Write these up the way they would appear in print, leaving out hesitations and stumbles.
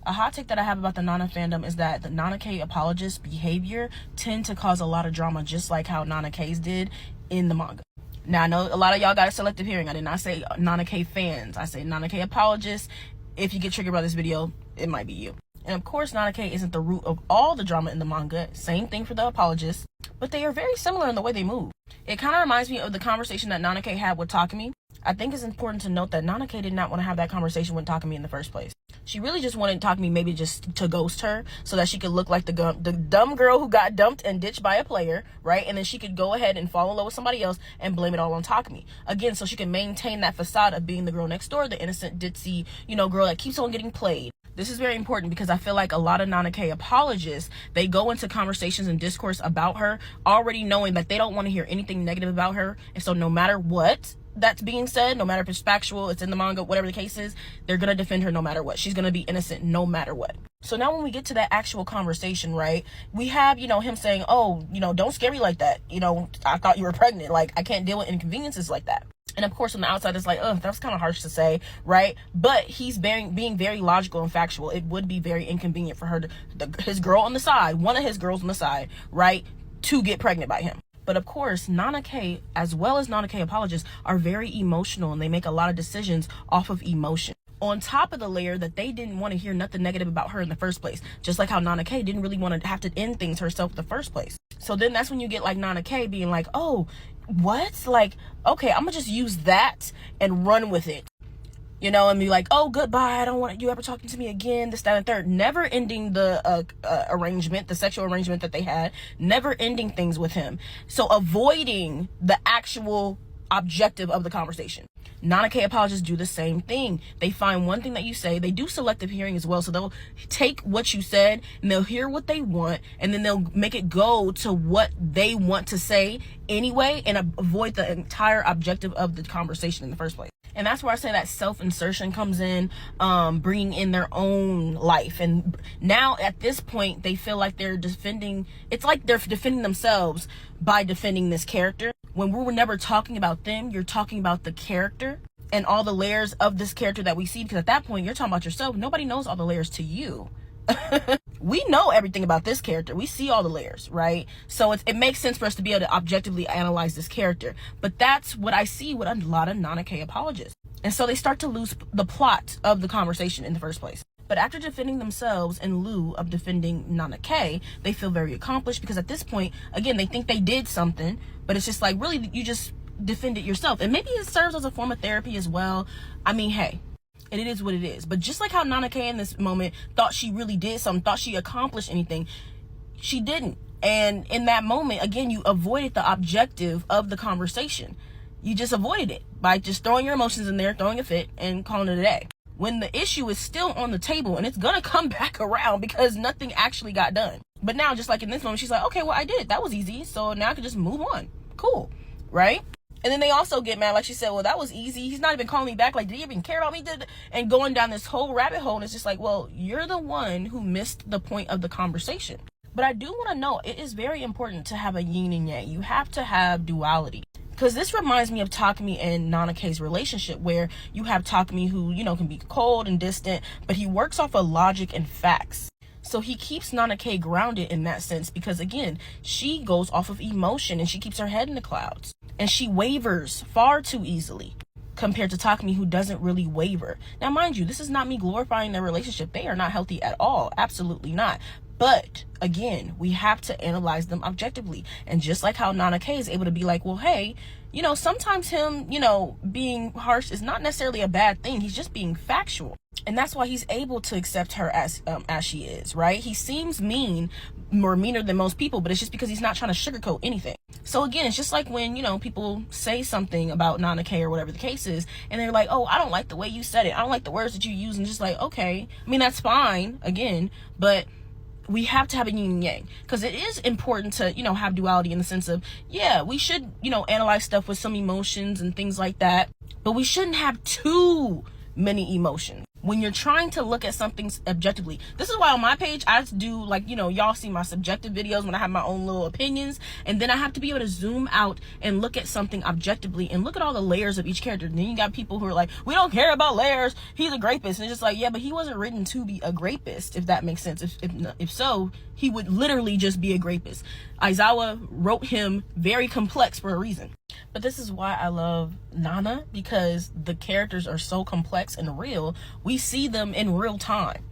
A hot take that I have about the Nana fandom is that the Nana K apologist behavior tend to cause a lot of drama, just like how Nana K's did in the manga. Now, I know a lot of y'all got a selective hearing. I did not say Nana K fans. I say Nana K apologists. If you get triggered by this video, it might be you. And of course, Nana K isn't the root of all the drama in the manga. Same thing for the apologists. But they are very similar in the way they move. It kind of reminds me of the conversation that Nana K had with Takumi. I think it's important to note that Nana K did not want to have that conversation with Takumi in the first place. She really just wanted Takumi maybe just to ghost her so that she could look like the dumb girl who got dumped and ditched by a player, right? And then she could go ahead and fall in love with somebody else and blame it all on Takumi. Again, so she can maintain that facade of being the girl next door, the innocent, ditzy, girl that keeps on getting played. This is very important because I feel like a lot of Nana K apologists, they go into conversations and discourse about her already knowing that they don't want to hear anything negative about her. And so no matter what that's being said, no matter if it's factual, it's in the manga, whatever the case is, they're going to defend her no matter what. She's going to be innocent no matter what. So now when we get to that actual conversation, right, we have, him saying, oh, don't scare me like that. I thought you were pregnant. Like, I can't deal with inconveniences like that. And of course, on the outside, it's like, that was kind of harsh to say, right? But he's being very logical and factual. It would be very inconvenient for her, his girl on the side, one of his girls on the side, right, to get pregnant by him. But of course, Nana K, as well as Nana K apologists, are very emotional and they make a lot of decisions off of emotion. On top of the layer that they didn't want to hear nothing negative about her in the first place. Just like how Nana K didn't really want to have to end things herself in the first place. So then that's when you get like Nana K being like, oh, what? Like, okay, I'm gonna just use that and run with it. And be like, oh, goodbye, I don't want you ever talking to me again, this, that, and third. Never ending the arrangement, the sexual arrangement that they had. Never ending things with him. So avoiding the actual objective of the conversation. Nana K apologists do the same thing. They find one thing that you say. They do selective hearing as well. So they'll take what you said and they'll hear what they want and then they'll make it go to what they want to say anyway and avoid the entire objective of the conversation in the first place. And that's where I say that self-insertion comes in, bringing in their own life. And now at this point, they feel like they're defending themselves by defending this character. When we were never talking about them, you're talking about the character and all the layers of this character that we see. Because at that point, you're talking about yourself. Nobody knows all the layers to you. We know everything about this character. We see all the layers, right? So it makes sense for us to be able to objectively analyze this character. But that's what I see with a lot of Nana K apologists. And so they start to lose the plot of the conversation in the first place. But after defending themselves in lieu of defending Nana K, they feel very accomplished because at this point, again, they think they did something, but it's just like, really, you just defended yourself. And maybe it serves as a form of therapy as well. I mean, hey, and it is what it is. But just like how Nana K in this moment thought she really did something, thought she accomplished anything, she didn't. And in that moment, again, you avoided the objective of the conversation. You just avoided it by just throwing your emotions in there, throwing a fit, and calling it a day. When the issue is still on the table and it's gonna come back around because nothing actually got done. But now, just like in this moment, she's like, okay, well, I did it. That was easy. So now I can just move on. Cool. Right? And then they also get mad, like she said, well, that was easy. He's not even calling me back. Like, did he even care about me? And going down this whole rabbit hole. And it's just like, well, you're the one who missed the point of the conversation. But I do want to know, it is very important to have a yin and yang. You have to have duality. Because this reminds me of Takumi and Nana K's relationship, where you have Takumi who, can be cold and distant, but he works off of logic and facts. So he keeps Nana K grounded in that sense because, again, she goes off of emotion and she keeps her head in the clouds. And she wavers far too easily compared to Takumi, who doesn't really waver. Now, mind you, this is not me glorifying their relationship. They are not healthy at all. Absolutely not. But again, we have to analyze them objectively. And just like how Nana K is able to be like, well, hey, sometimes him, being harsh is not necessarily a bad thing. He's just being factual. And that's why he's able to accept her as she is, right? He seems mean, more meaner than most people, but it's just because he's not trying to sugarcoat anything. So again, it's just like when, people say something about Nana K or whatever the case is, and they're like, oh, I don't like the way you said it. I don't like the words that you use. And just like, okay, I mean, that's fine, again, but we have to have a yin and yang, because it is important to, have duality in the sense of, yeah, we should, analyze stuff with some emotions and things like that, but we shouldn't have too many emotions. when you're trying to look at something objectively. This is why on my page I do, like, y'all see my subjective videos when I have my own little opinions, and then I have to be able to zoom out and look at something objectively and look at all the layers of each character. And then you got people who are like, we don't care about layers, he's a grapist. And it's just like, yeah, but he wasn't written to be a grapist, if that makes sense. If so, he would literally just be a grapist. Aizawa wrote him very complex for a reason. But this is why I love Nana, because the characters are so complex and real. We see them in real time.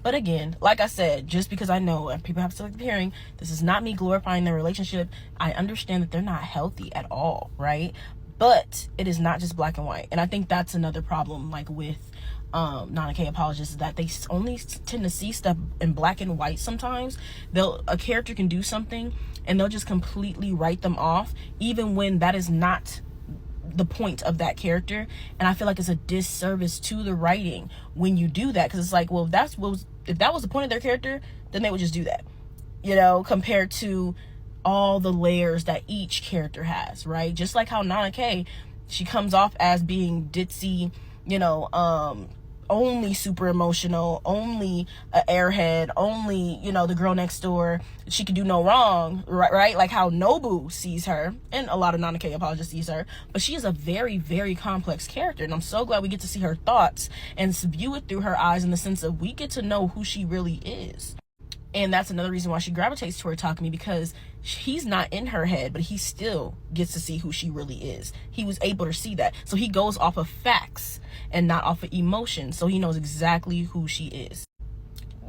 But again, like I said, just because I know people have selective hearing, this is not me glorifying their relationship. I understand that they're not healthy at all, right? But it is not just black and white. And I think that's another problem, like with Nana K apologists, is that they only tend to see stuff in black and white sometimes. A character can do something and they'll just completely write them off, even when that is not the point of that character. And I feel like it's a disservice to the writing when you do that, because it's like, well, if that was the point of their character, then they would just do that, compared to all the layers that each character has, right? Just like how Nana K, she comes off as being ditzy, only super emotional, only an airhead, only, the girl next door, she could do no wrong, right? Like how Nobu sees her, and a lot of Nana K apologists sees her, but she is a very, very complex character, and I'm so glad we get to see her thoughts and view it through her eyes, in the sense of we get to know who she really is. And that's another reason why she gravitates toward Takumi, because he's not in her head, but he still gets to see who she really is. He was able to see that. So he goes off of facts and not off of emotion. So he knows exactly who she is.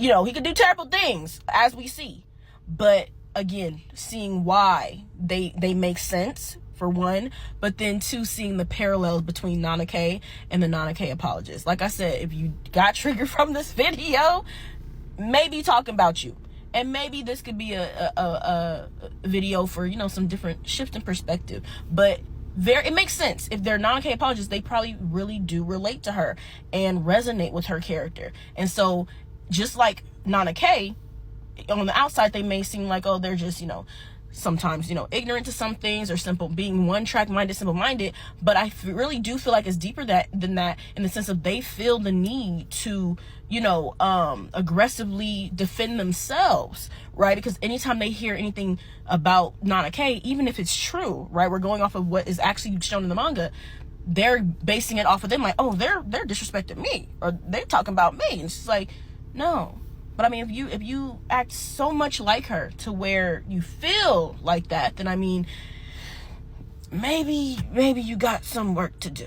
He could do terrible things, as we see. But again, seeing why they make sense, for one, but then two, seeing the parallels between Nana K and the Nana K apologists. Like I said, if you got triggered from this video, maybe talking about you, and maybe this could be a video for some different shift in perspective. But it makes sense. If they're Nana K apologists, they probably really do relate to her and resonate with her character. And so just like Nana K, on the outside they may seem like, oh, they're just sometimes ignorant to some things, or being one-track minded, simple-minded. But I really do feel like it's deeper than that, in the sense of they feel the need to aggressively defend themselves, right? Because anytime they hear anything about Nana K, even if it's true, right, we're going off of what is actually shown in the manga, they're basing it off of them, like, oh, they're disrespecting me, or they're talking about me. And it's just like, no. But I mean, if you act so much like her to where you feel like that, then I mean, maybe you got some work to do,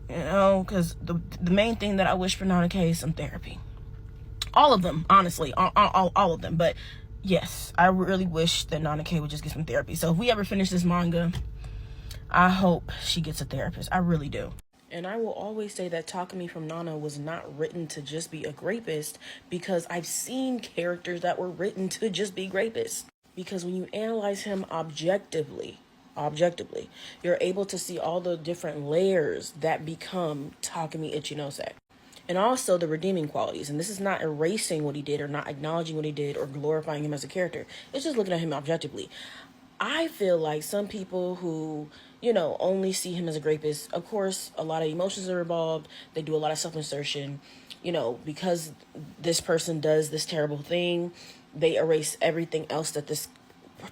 because the main thing that I wish for Nana K is some therapy. All of them, honestly, all of them. But yes, I really wish that Nana K would just get some therapy. So if we ever finish this manga, I hope she gets a therapist. I really do. And I will always say that Takumi from Nana was not written to just be a grapist, because I've seen characters that were written to just be grapists. Because when you analyze him objectively, you're able to see all the different layers that become Takumi Ichinose. And also the redeeming qualities. And this is not erasing what he did, or not acknowledging what he did, or glorifying him as a character. It's just looking at him objectively. I feel like some people who, only see him as a grapist, of course, a lot of emotions are involved. They do a lot of self-insertion. Because this person does this terrible thing, they erase everything else that this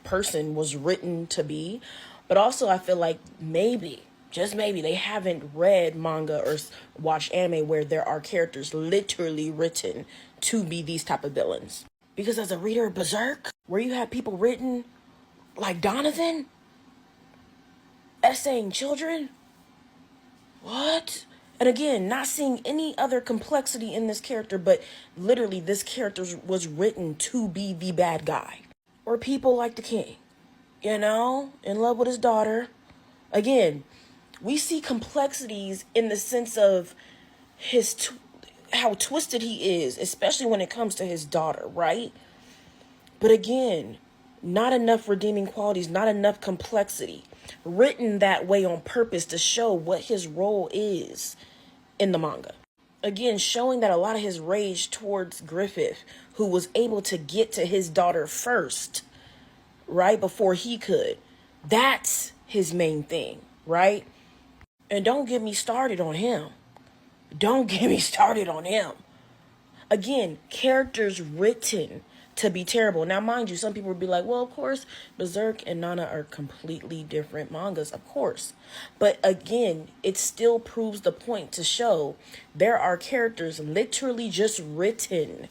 person was written to be. But also, I feel like maybe, just maybe, they haven't read manga or watched anime where there are characters literally written to be these type of villains. Because as a reader of Berserk, where you have people written like Donovan essaying children, what? And again, not seeing any other complexity in this character, but literally this character was written to be the bad guy. Or people like the king, in love with his daughter. Again, we see complexities in the sense of how twisted he is, especially when it comes to his daughter, right? But again, not enough redeeming qualities, not enough complexity. Written that way on purpose to show what his role is in the manga. Again, showing that a lot of his rage towards Griffith, who was able to get to his daughter first, right, before he could. That's his main thing, right? And don't get me started on him. Again, characters written to be terrible. Now, mind you, some people would be like, well, of course, Berserk and Nana are completely different mangas, of course. But again, it still proves the point to show there are characters literally just written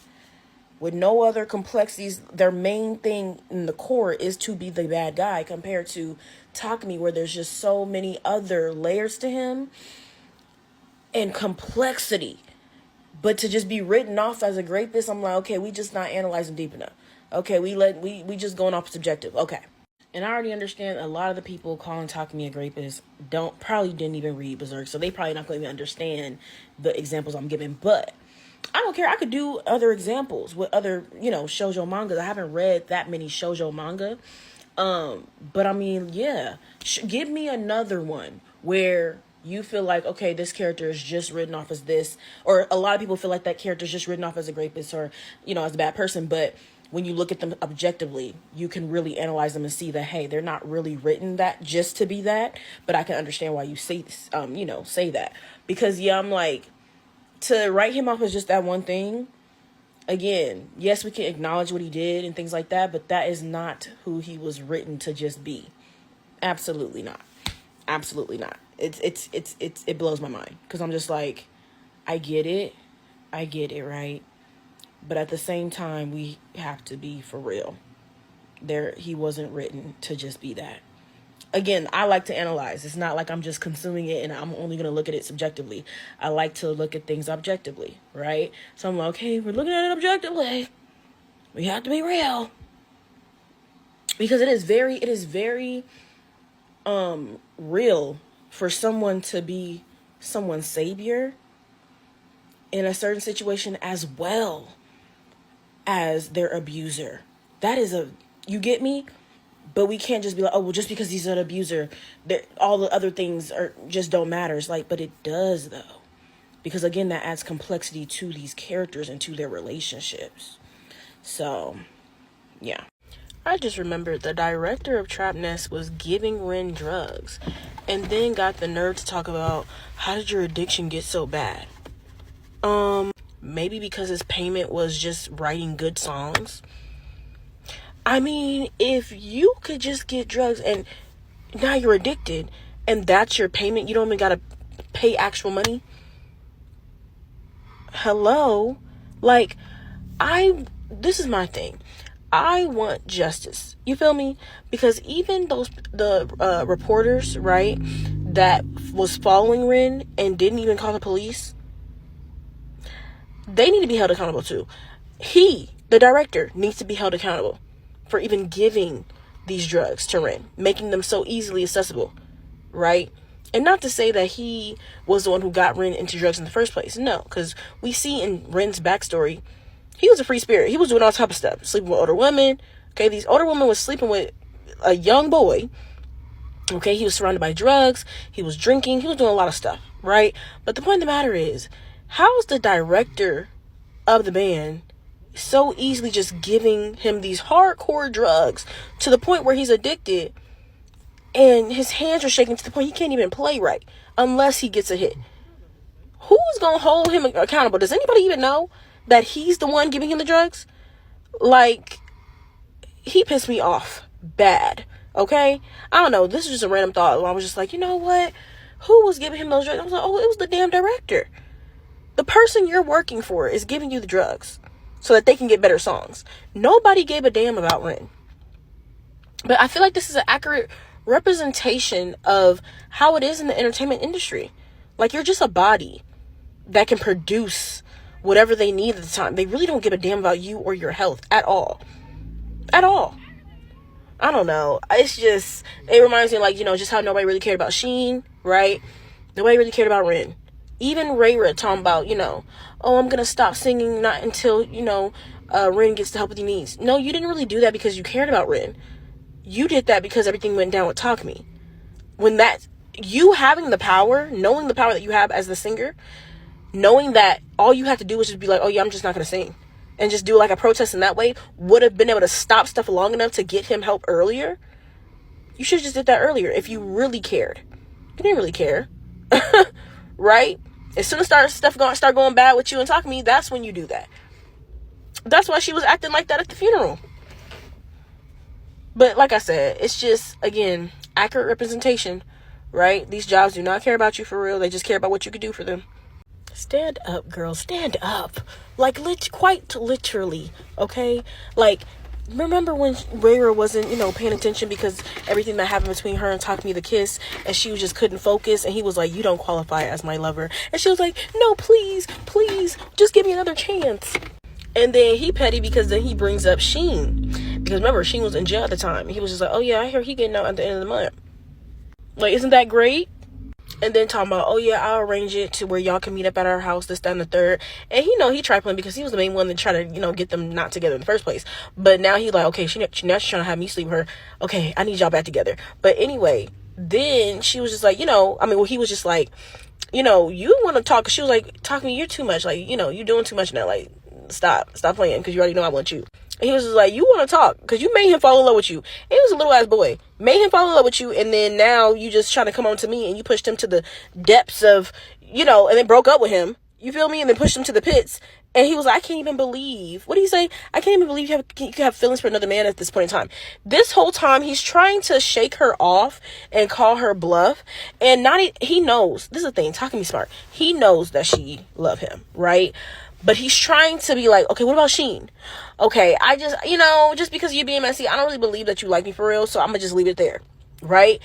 with no other complexities. Their main thing in the core is to be the bad guy, compared to Takumi, where there's just so many other layers to him and complexity. But to just be written off as a rapist, I'm like, okay, we just not analyzing deep enough. Okay, we just going off subjective. Okay. And I already understand a lot of the people calling Takumi a rapist probably didn't even read Berserk, so they probably not going to even understand the examples I'm giving. But I don't care. I could do other examples with other, shoujo mangas. I haven't read that many shoujo manga. But I mean, yeah, give me another one where you feel like, okay, this character is just written off as this, or a lot of people feel like that character is just written off as a rapist or, as a bad person. But when you look at them objectively, you can really analyze them and see that, hey, they're not really written that just to be that. But I can understand why you say this, say that, because I'm like, to write him off as just that one thing. Again, yes, we can acknowledge what he did and things like that, but that is not who he was written to just be. Absolutely not. Absolutely not. It blows my mind, because I'm just like, I get it, right? But at the same time, we have to be for real. He wasn't written to just be that. Again, I like to analyze. It's not like I'm just consuming it and I'm only going to look at it subjectively. I like to look at things objectively, right? So I'm like, okay, we're looking at it objectively. We have to be real. Because it is very real for someone to be someone's savior in a certain situation, as well as their abuser. That is you get me? But we can't just be like, oh, well, just because he's an abuser, all the other things just don't matter. It's like, but it does, though. Because, again, that adds complexity to these characters and to their relationships. So, yeah. I just remembered the director of Trap Nest was giving Rin drugs, and then got the nerve to talk about, how did your addiction get so bad? Maybe because his payment was just writing good songs. I mean, if you could just get drugs and now you're addicted and that's your payment, you don't even gotta pay actual money. Hello? Like, this is my thing. I want justice. You feel me? Because even the reporters, right, that was following Rin and didn't even call the police, they need to be held accountable too. The director, needs to be held accountable for even giving these drugs to Rin, making them so easily accessible, right? And not to say that he was the one who got Rin into drugs in the first place. No, because we see in Rin's backstory, he was a free spirit. He was doing all type of stuff, sleeping with older women. Okay, these older women was sleeping with a young boy. Okay, he was surrounded by drugs. He was drinking. He was doing a lot of stuff, right? But the point of the matter is, how is the director of the band so easily just giving him these hardcore drugs to the point where he's addicted and his hands are shaking to the point he can't even play right unless he gets a hit? Who's gonna hold him accountable? Does anybody even know that he's the one giving him the drugs? Like, he pissed me off bad. Okay, I don't know, this is just a random thought. I was just like, you know what, who was giving him those drugs? I was like, oh, it was the damn director. The person you're working for is giving you the drugs so that they can get better songs. Nobody gave a damn about Rin. But I feel like this is an accurate representation of how it is in the entertainment industry. Like, you're just a body that can produce whatever they need at the time. They really don't give a damn about you or your health at all. At all. I don't know. It reminds me, like, just how nobody really cared about Sheen, right? Nobody really cared about Rin. Even Rayra talking about, oh, I'm going to stop singing not until, Rin gets the help that he needs. No, you didn't really do that because you cared about Rin. You did that because everything went down with Takumi. When you having the power, knowing the power that you have as the singer, knowing that all you have to do is just be like, oh yeah, I'm just not going to sing, and just do like a protest in that way, would have been able to stop stuff long enough to get him help earlier. You should have just did that earlier if you really cared. You didn't really care. Right? As soon as stuff start going bad with you and Takumi, that's when you do that. That's why she was acting like that at the funeral. But like I said, it's just, again, accurate representation, right? These jobs do not care about you for real. They just care about what you can do for them. Stand up, girl. Stand up. Like, quite literally, okay? Like, remember when Rayra wasn't, paying attention because everything that happened between her and Takumi the Kiss, and she just couldn't focus, and he was like, you don't qualify as my lover. And she was like, no, please, just give me another chance. And then he petty because then he brings up Sheen. Because remember, Sheen was in jail at the time. He was just like, oh yeah, I hear he getting out at the end of the month. Like, isn't that great? And then talking about, oh yeah, I'll arrange it to where y'all can meet up at our house, this, that, and the third. And he trifling because he was the main one that tried to, get them not together in the first place. But now he's like, okay, now she's trying to have me sleep with her. Okay, I need y'all back together. But anyway, then she was just like, he was just like, you want to talk. She was like, talk to me, you're too much. Like, you're doing too much now. Like, stop playing, because you already know I want you. And he was just like, you want to talk because you made him fall in love with you. And he was a little ass boy, made him fall in love with you, and then now you just trying to come on to me, and you pushed him to the depths of, and then broke up with him, you feel me, and then pushed him to the pits. And he was like, I can't even believe, what did he say? I can't even believe you have feelings for another man at this point in time. This whole time he's trying to shake her off and call her bluff, and he knows, this is the thing, talking to me smart, he knows that she love him, right? But he's trying to be like, okay, what about Sheen? Okay, I just, just because you're being messy, I don't really believe that you like me for real, so I'm gonna just leave it there, right?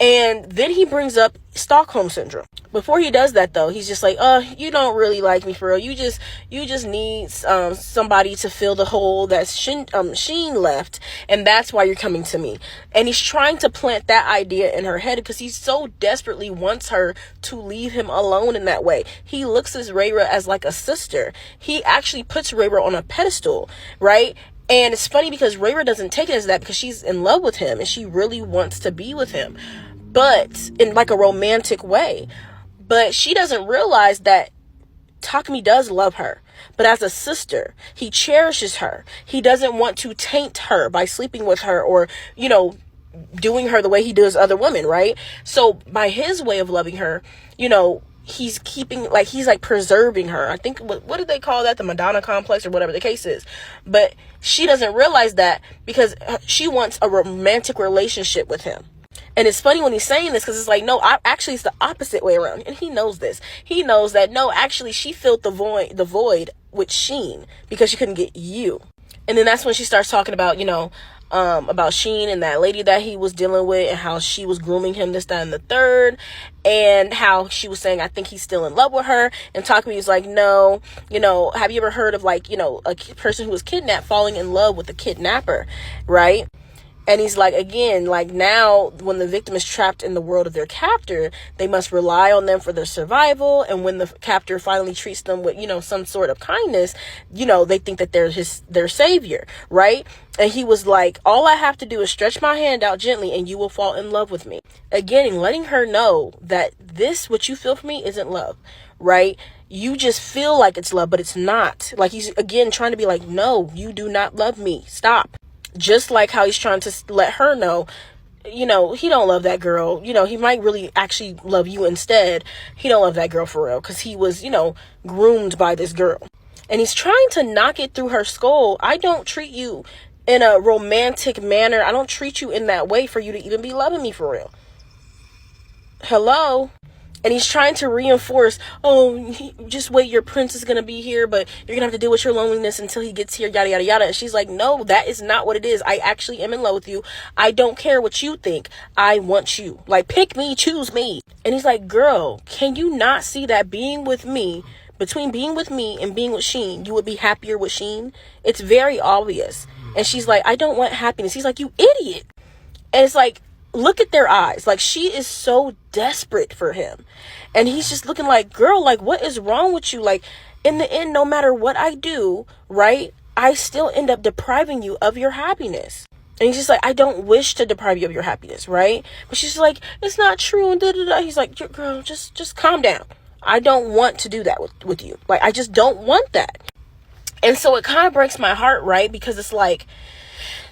And then he brings up Stockholm Syndrome. Before he does that, though, he's just like, you don't really like me for real. You just need somebody to fill the hole that Sheen left, and that's why you're coming to me. And he's trying to plant that idea in her head because he so desperately wants her to leave him alone in that way. He looks at Rayra as like a sister. He actually puts Rayra on a pedestal, right? And it's funny because Rayra doesn't take it as that because she's in love with him and she really wants to be with him, but in like a romantic way. But she doesn't realize that Takumi does love her, but as a sister, he cherishes her. He doesn't want to taint her by sleeping with her or, doing her the way he does other women, right? So by his way of loving her, he's preserving her. I think, what do they call that? The Madonna complex or whatever the case is. But she doesn't realize that because she wants a romantic relationship with him. And it's funny when he's saying this because it's like, no, actually it's the opposite way around. And he knows this. He knows that, no, actually she filled the void with Sheen because she couldn't get you. And then that's when she starts talking about, about Sheen and that lady that he was dealing with and how she was grooming him, this, that, and the third, and how she was saying, I think he's still in love with her. And Takumi was like, no, have you ever heard of a person who was kidnapped falling in love with the kidnapper, right? And he's like, again, like now when the victim is trapped in the world of their captor, they must rely on them for their survival. And when the captor finally treats them with, some sort of kindness, they think that they're their savior, right? And he was like, all I have to do is stretch my hand out gently and you will fall in love with me. Again, letting her know that what you feel for me isn't love, right? You just feel like it's love, but it's not. Like he's, again, trying to be like, no, you do not love me. Stop. Just like how he's trying to let her know, he don't love that girl. He might really actually love you instead. He don't love that girl for real because he was, groomed by this girl. And he's trying to knock it through her skull. I don't treat you in a romantic manner. I don't treat you in that way for you to even be loving me for real. Hello? And he's trying to reinforce, just wait, your prince is going to be here, but you're going to have to deal with your loneliness until he gets here, yada, yada, yada. And she's like, no, that is not what it is. I actually am in love with you. I don't care what you think. I want you. Like, pick me, choose me. And he's like, girl, can you not see that between being with me and being with Sheen, you would be happier with Sheen? It's very obvious. And she's like, I don't want happiness. He's like, you idiot. And it's like, look at their eyes. Like, she is so desperate for him. And he's just looking like, girl, like, what is wrong with you? Like, in the end, no matter what I do, right, I still end up depriving you of your happiness. And he's just like, I don't wish to deprive you of your happiness, right? But she's like, it's not true. And da-da-da. He's like, girl, just calm down. I don't want to do that with you. Like, I just don't want that. And so it kind of breaks my heart, right? Because it's like,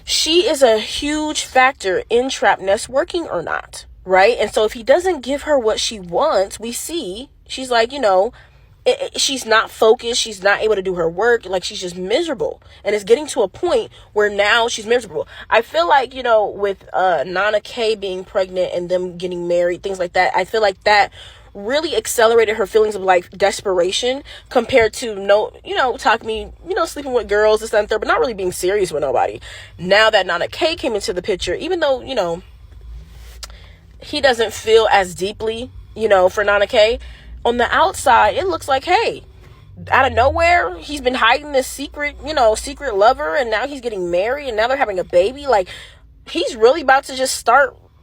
she is a huge factor in Trap Nest working or not, right? And so if he doesn't give her what she wants, we see she's like, she's not focused. She's not able to do her work. Like, she's just miserable. And it's getting to a point where now she's miserable. I feel like, you know, with Nana K being pregnant and them getting married, things like that, I feel like that really accelerated her feelings of like desperation compared to Takumi, sleeping with girls, this, that, and third, but not really being serious with nobody. Now that Nana K came into the picture, even though, he doesn't feel as deeply, for Nana K, on the outside, it looks like, hey, out of nowhere, he's been hiding this secret lover, and now he's getting married, and now they're having a baby. Like, he's really about to just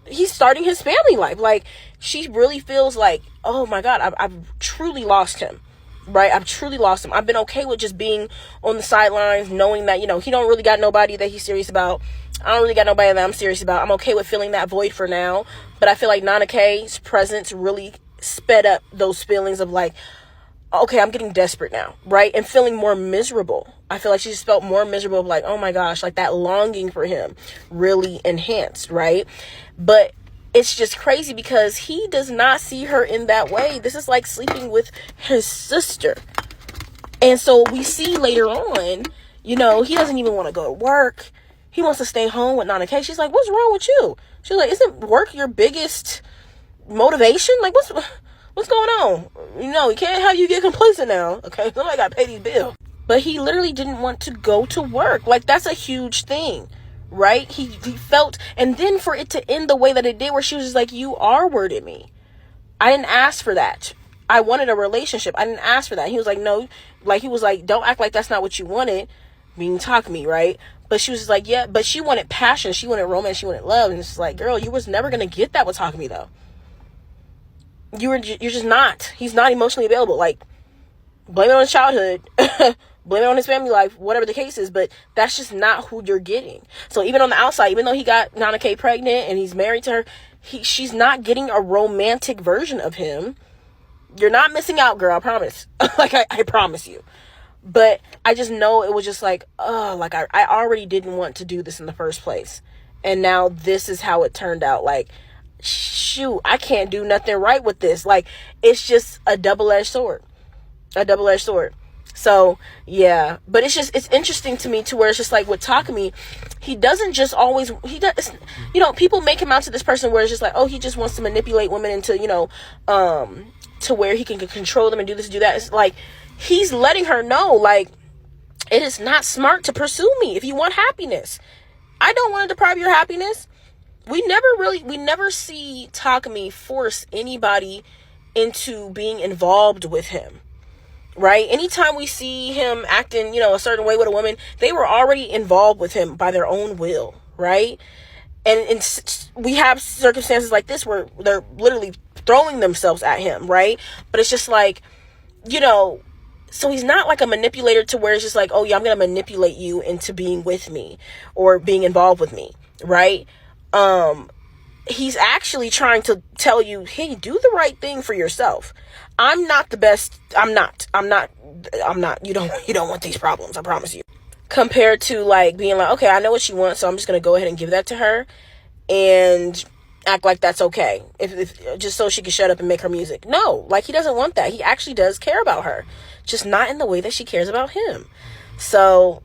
he's starting his family life. Like, she really feels like, oh my God, I've truly lost him, right? I've truly lost him. I've been okay with just being on the sidelines, knowing that, he don't really got nobody that he's serious about. I don't really got nobody that I'm serious about. I'm okay with filling that void for now. But I feel like Nana K's presence really sped up those feelings of like, okay, I'm getting desperate now, right? And feeling more miserable. I feel like she just felt more miserable, like, oh my gosh, like that longing for him really enhanced, right? But it's just crazy because he does not see her in that way. This is like sleeping with his sister. And so we see later on, he doesn't even want to go to work. He wants to stay home with Nana K. She's like, what's wrong with you? She's like, isn't work your biggest motivation? Like, what's going on? You can't have you get complacent now. Okay, somebody got to pay these bills. But he literally didn't want to go to work. Like, that's a huge thing, right? He felt, and then for it to end the way that it did, where she was just like, you R-worded me. I didn't ask for that. I wanted a relationship. I didn't ask for that. He was like, no, like, he was like, don't act like that's not what you wanted. Being Takumi, right? But she was just like, yeah, but she wanted passion. She wanted romance. She wanted love. And it's like, girl, you was never going to get that with Takumi, though. You're just not. He's not emotionally available. Like, blame it on his childhood. Blame it on his family life, whatever the case is. But that's just not who you're getting. So even on the outside, even though he got Nana K pregnant and he's married to her, she's not getting a romantic version of him. You're not missing out, girl. I promise. Like, I promise you. But I just know it was just like, like I already didn't want to do this in the first place. And now this is how it turned out. Like, shoot, I can't do nothing right with this. Like, it's just a double-edged sword. So, yeah. But it's interesting to me to where it's just like with Takumi, he doesn't just always, people make him out to this person where it's just like, oh, he just wants to manipulate women into, to where he can control them and do this, do that. It's like, he's letting her know, like, it is not smart to pursue me if you want happiness. I don't want to deprive your happiness. We never see Takumi force anybody into being involved with him, right? Anytime we see him acting, a certain way with a woman, they were already involved with him by their own will, right? And we have circumstances like this where they're literally throwing themselves at him, right? But it's just like, so he's not like a manipulator to where it's just like, oh yeah, I'm going to manipulate you into being with me or being involved with me, right? He's actually trying to tell you, hey, do the right thing for yourself. I'm not the best. I'm not. You don't want these problems. I promise you. Compared to like being like, okay, I know what she wants, so I'm just going to go ahead and give that to her and act like that's okay. If just so she can shut up and make her music. No, like, he doesn't want that. He actually does care about her, just not in the way that she cares about him. So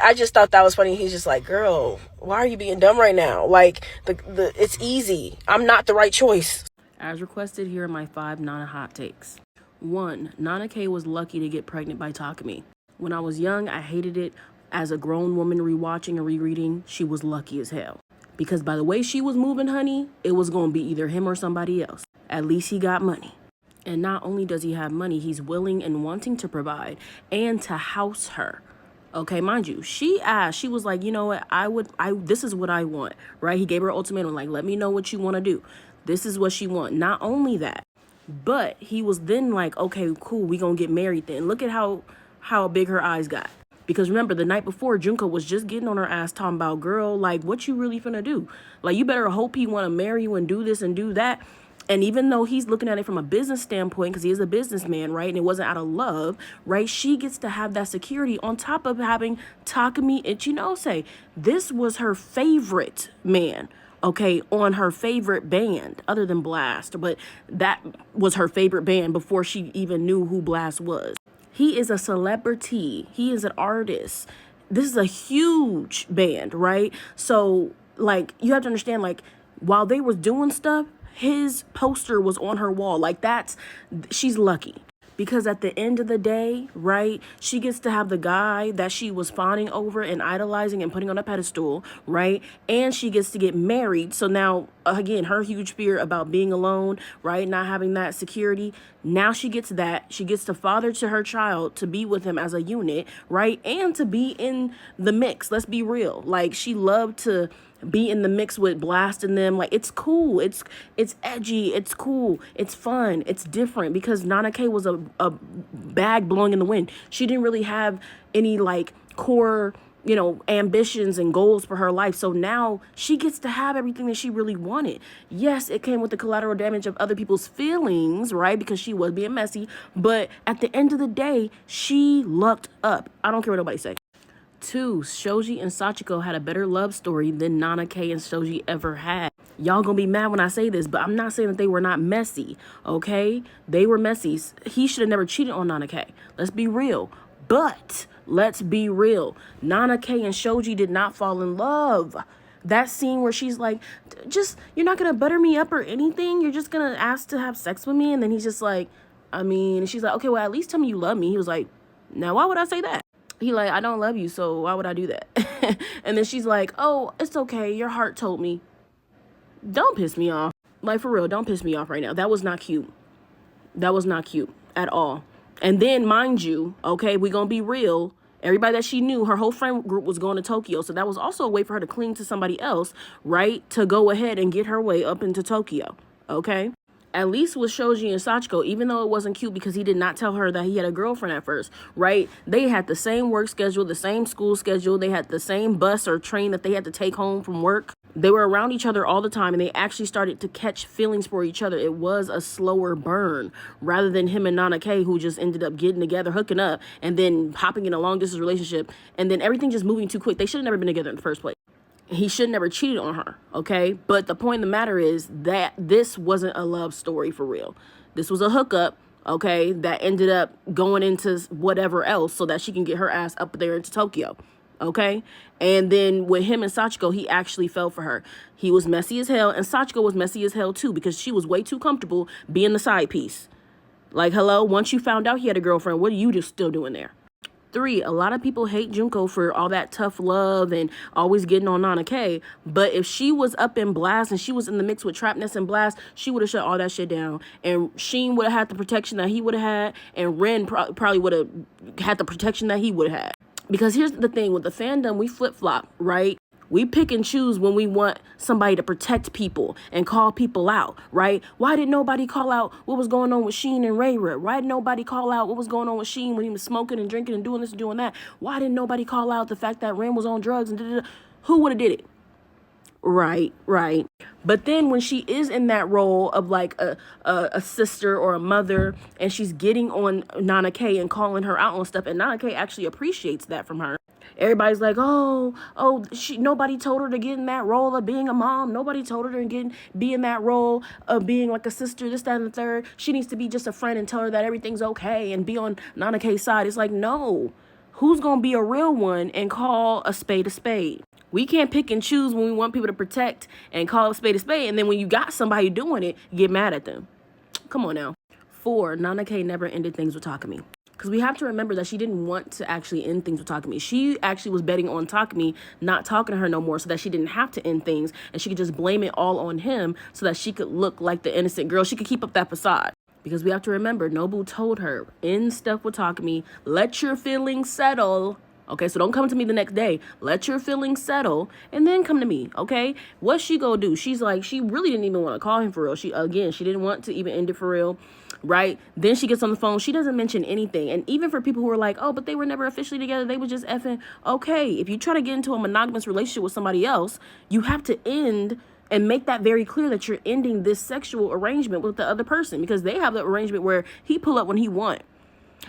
I just thought that was funny. He's just like, girl, why are you being dumb right now? Like, it's easy. I'm not the right choice. As requested, here are my 5 Nana hot takes. 1, Nana K was lucky to get pregnant by Takumi. When I was young, I hated it. As a grown woman rewatching and rereading, she was lucky as hell. Because by the way she was moving, honey, it was going to be either him or somebody else. At least he got money. And not only does he have money, he's willing and wanting to provide and to house her. Okay, mind you, she asked, she was like, you know what, this is what I want, right? He gave her an ultimatum, like, let me know what you want to do. This is what she want. Not only that, but he was then like, okay, cool, we gonna get married then. Look at how big her eyes got. Because remember, the night before, Junko was just getting on her ass talking about, girl, like, what you really finna do? Like, you better hope he want to marry you and do this and do that. And even though he's looking at it from a business standpoint, because he is a businessman, right, and it wasn't out of love, right, she gets to have that security on top of having Takumi Ichinose. This was her favorite man, okay, on her favorite band other than Blast, but that was her favorite band before she even knew who Blast was. He is a celebrity. He is an artist. This is a huge band, right? So, like, you have to understand, like, while they was doing stuff, his poster was on her wall. Like, she's lucky. Because at the end of the day, right, she gets to have the guy that she was fawning over and idolizing and putting on a pedestal, right? And she gets to get married. So now, again, her huge fear about being alone, right, not having that security. Now she gets that. She gets to father to her child, to be with him as a unit, right? And to be in the mix. Let's be real. Like, she loved to be in the mix with blasting them. Like, it's cool, it's edgy, it's cool, it's fun, it's different, because Nana K was a bag blowing in the wind. She didn't really have any like core, you know, ambitions and goals for her life. So now she gets to have everything that she really wanted. Yes, it came with the collateral damage of other people's feelings, right? Because she was being messy. But at the end of the day, she lucked up. I don't care what nobody say. 2, Shoji and Sachiko had a better love story than Nana K and Shoji ever had. Y'all gonna be mad when I say this, but I'm not saying that they were not messy, okay? They were messy. He should have never cheated on Nana K. Let's be real. But let's be real. Nana K and Shoji did not fall in love. That scene where she's like, just, you're not gonna butter me up or anything. You're just gonna ask to have sex with me. And then he's just like, she's like, okay, well, at least tell me you love me. He was like, now why would I say that? He like, I don't love you, so why would I do that? And then she's like, oh, it's okay. Your heart told me. Don't piss me off. Like, for real, don't piss me off right now. That was not cute. That was not cute at all. And then, mind you, okay, we gonna be real. Everybody that she knew, her whole friend group was going to Tokyo. So that was also a way for her to cling to somebody else, right? To go ahead and get her way up into Tokyo, okay? At least with Shoji and Sachiko, even though it wasn't cute because he did not tell her that he had a girlfriend at first, right? They had the same work schedule, the same school schedule. They had the same bus or train that they had to take home from work. They were around each other all the time, and they actually started to catch feelings for each other. It was a slower burn rather than him and Nana K, who just ended up getting together, hooking up, and then hopping in a long-distance relationship, and then everything just moving too quick. They should have never been together in the first place. He should never cheated on her, okay? But the point of the matter is that this wasn't a love story for real. This was a hookup, okay, that ended up going into whatever else so that she can get her ass up there into Tokyo, okay? And then with him and Sachiko, he actually fell for her. He was messy as hell, and Sachiko was messy as hell too, because she was way too comfortable being the side piece. Like, hello, once you found out he had a girlfriend, what are you just still doing there? 3, a lot of people hate Junko for all that tough love and always getting on Nana K. But if she was up in Blast and she was in the mix with Trapness and Blast, she would have shut all that shit down. And Sheen would have had the protection that he would have had. And Ren probably would have had the protection that he would have had. Because here's the thing, with the fandom, we flip-flop, right? We pick and choose when we want somebody to protect people and call people out, right? Why did nobody call out what was going on with Sheen and Ray Ray? Why did nobody call out what was going on with Sheen when he was smoking and drinking and doing this and doing that? Why didn't nobody call out the fact that Ren was on drugs and da-da-da? Who would have did it? Right. But then when she is in that role of like a sister or a mother, and she's getting on Nana K and calling her out on stuff, and Nana K actually appreciates that from her. Everybody's like, nobody told her to get in that role of being a mom. Nobody told her to be in that role of being like a sister, this, that, and the third. She needs to be just a friend and tell her that everything's okay and be on Nana K's side. It's like, no. Who's going to be a real one and call a spade a spade? We can't pick and choose when we want people to protect and call a spade, and then when you got somebody doing it, get mad at them. Come on now. 4, Nana K never ended things with Takumi. Because we have to remember that she didn't want to actually end things with Takumi. She actually was betting on Takumi not talking to her no more so that she didn't have to end things and she could just blame it all on him so that she could look like the innocent girl. She could keep up that facade. Because we have to remember, Nobu told her, end stuff with Takumi, let your feelings settle. Okay, so don't come to me the next day. Let your feelings settle and then come to me, okay? What's she gonna do? She's like, she really didn't even want to call him for real. She didn't want to even end it for real, right? Then she gets on the phone. She doesn't mention anything. And even for people who are like, oh, but they were never officially together, they were just effing. Okay, if you try to get into a monogamous relationship with somebody else, you have to end and make that very clear that you're ending this sexual arrangement with the other person, because they have the arrangement where he pull up when he want.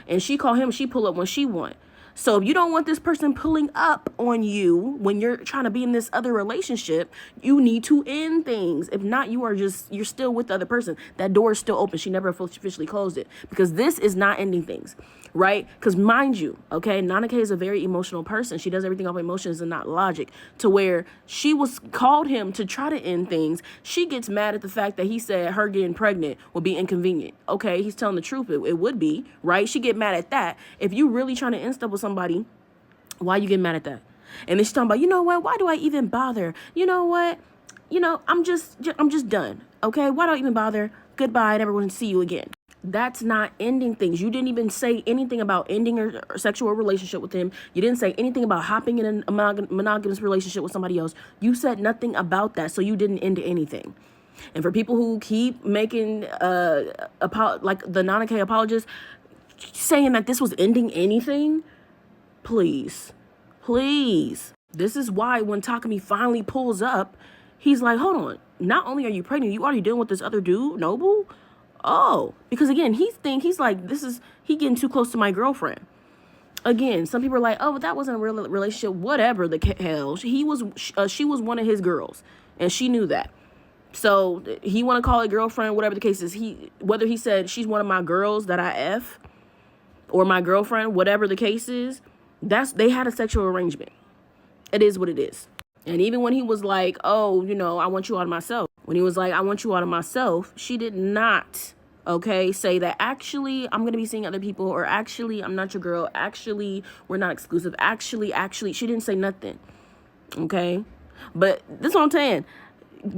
And she call him, she pull up when she want. So if you don't want this person pulling up on you when you're trying to be in this other relationship, you need to end things. If not, you're still with the other person. That door is still open. She never officially closed it, because this is not ending things, right? Because mind you, okay, Nana K is a very emotional person. She does everything off emotions and not logic, to where she called him to try to end things. She gets mad at the fact that he said her getting pregnant would be inconvenient. Okay, he's telling the truth. It would be, right? She get mad at that. If you really trying to end stuff with somebody, why you getting mad at that? And then she's talking about, you know what? Why do I even bother? You know what? I'm just done. Okay, why do I even bother? Goodbye. I never want to see you again. That's not ending things. You didn't even say anything about ending a sexual relationship with him. You didn't say anything about hopping in a monogamous relationship with somebody else. You said nothing about that, so you didn't end anything. And for people who keep making like the Nana K apologists, saying that this was ending anything, please. This is why when Takumi finally pulls up, he's like, hold on. Not only are you pregnant, you already dealing with this other dude, Nobu? Oh, because again, he's like, he getting too close to my girlfriend. Again, some people are like, oh, but that wasn't a real relationship. Whatever the hell. She was one of his girls, and she knew that. So he want to call it girlfriend, whatever the case is. Whether he said she's one of my girls that I F, or my girlfriend, whatever the case is, they had a sexual arrangement. It is what it is. And even when he was like, oh, I want you out of myself. When he was like, I want you out of myself, she did not, say that actually I'm going to be seeing other people, or actually I'm not your girl. Actually, we're not exclusive. Actually, she didn't say nothing. Okay. But this is what I'm saying.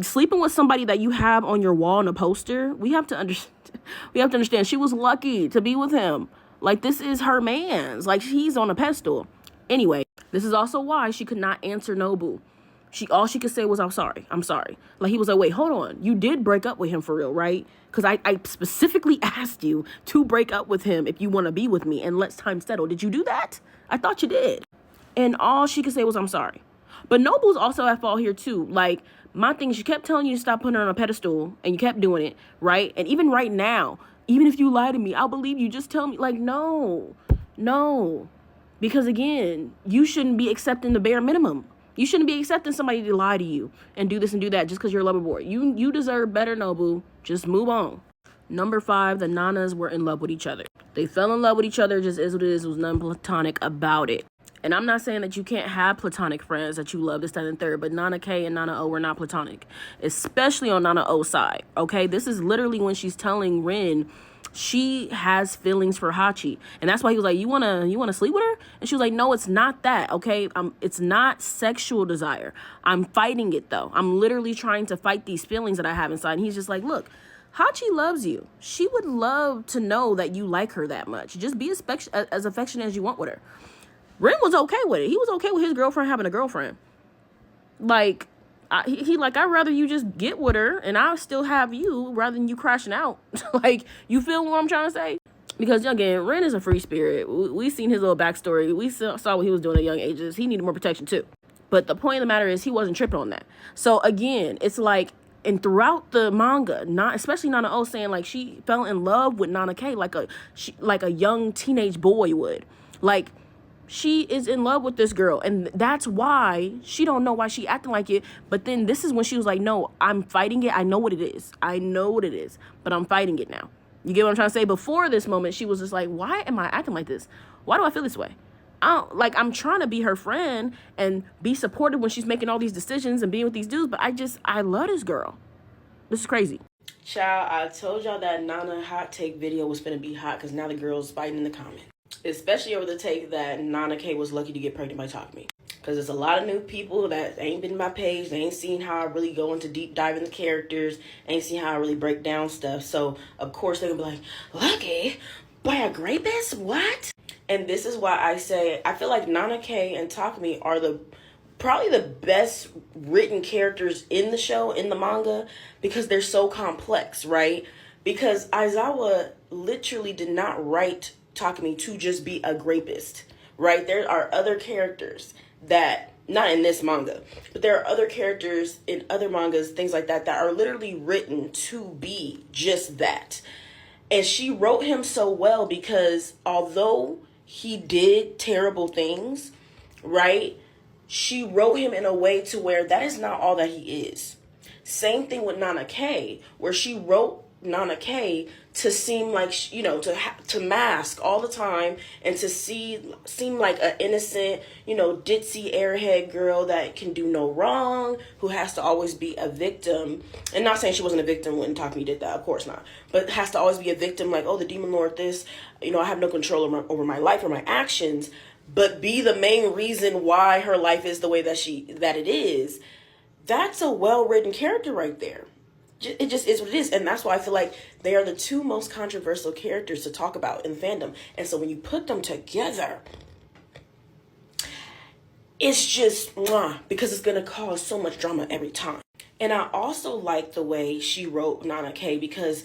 Sleeping with somebody that you have on your wall in a poster, we have to understand she was lucky to be with him. Like, this is her man's. Like, he's on a pedestal. Anyway, this is also why she could not answer Nobu. All she could say was, I'm sorry. Like, he was like, wait, hold on. You did break up with him for real, right? Because I specifically asked you to break up with him if you want to be with me and let's time settle. Did you do that? I thought you did. And all she could say was, I'm sorry. But Nobu's also at fault here too. Like, my thing is, she kept telling you to stop putting her on a pedestal, and you kept doing it, right? And even right now, even if you lie to me, I'll believe you. Just tell me. Like, no. Because again, you shouldn't be accepting the bare minimum. You shouldn't be accepting somebody to lie to you and do this and do that just because you're a lover boy. You deserve better, Nobu. Just move on. Number 5, the Nanas were in love with each other. They fell in love with each other, just is what it is. There was nothing platonic about it. And I'm not saying that you can't have platonic friends that you love, this, that, and third, but Nana K and Nana O were not platonic, especially on Nana O's side, okay? This is literally when she's telling Rin she has feelings for Hachi. And that's why he was like, you wanna sleep with her? And she was like, no, it's not that, okay? It's not sexual desire. I'm fighting it, though. I'm literally trying to fight these feelings that I have inside. And he's just like, look, Hachi loves you. She would love to know that you like her that much. Just be as affectionate as you want with her. Rin was okay with it. He was okay with his girlfriend having a girlfriend. Like, I'd rather you just get with her and I'll still have you rather than you crashing out. Like, you feel what I'm trying to say? Because, again, Rin is a free spirit. We seen his little backstory. We saw what he was doing at young ages. He needed more protection, too. But the point of the matter is he wasn't tripping on that. So, again, it's like, and throughout the manga, especially Nana O saying, like, she fell in love with Nana K like a young teenage boy would. Like, she is in love with this girl, and that's why she don't know why she acting like it. But then this is when she was like, no, I'm fighting it. I know what it is, but I'm fighting it now. You get what I'm trying to say? Before this moment, she was just like, why am I acting like this? Why do I feel this way? I'm trying to be her friend and be supportive when she's making all these decisions and being with these dudes, but I love this girl. This is crazy. Child, I told y'all that Nana hot take video was gonna be hot because now the girl's fighting in the comments. Especially over the take that Nana K was lucky to get pregnant by Takumi. Because there's a lot of new people that ain't been in my page. They ain't seen how I really go into deep dive in the characters. Ain't seen how I really break down stuff. So, of course, they're going to be like, lucky? By a rapist? What? And this is why I say, I feel like Nana K and Takumi are probably the best written characters in the show, in the manga, because they're so complex, right? Because Aizawa literally did not write Takumi to just be a rapist, right? There are other characters that, not in this manga, but there are other characters in other mangas, things like that are literally written to be just that. And she wrote him so well because although he did terrible things, right? She wrote him in a way to where that is not all that he is. Same thing with Nana K, where she wrote Nana K to seem like, to mask all the time and to seem like an innocent, ditzy airhead girl that can do no wrong, who has to always be a victim. And not saying she wasn't a victim when Takumi did that, of course not, but has to always be a victim, like, oh, the demon lord this, I have no control over my life or my actions, but be the main reason why her life is the way that it is. That's a well-written character right there. It just is what it is. And that's why I feel like they are the two most controversial characters to talk about in fandom. And so when you put them together, it's just because it's going to cause so much drama every time. And I also like the way she wrote Nana K, because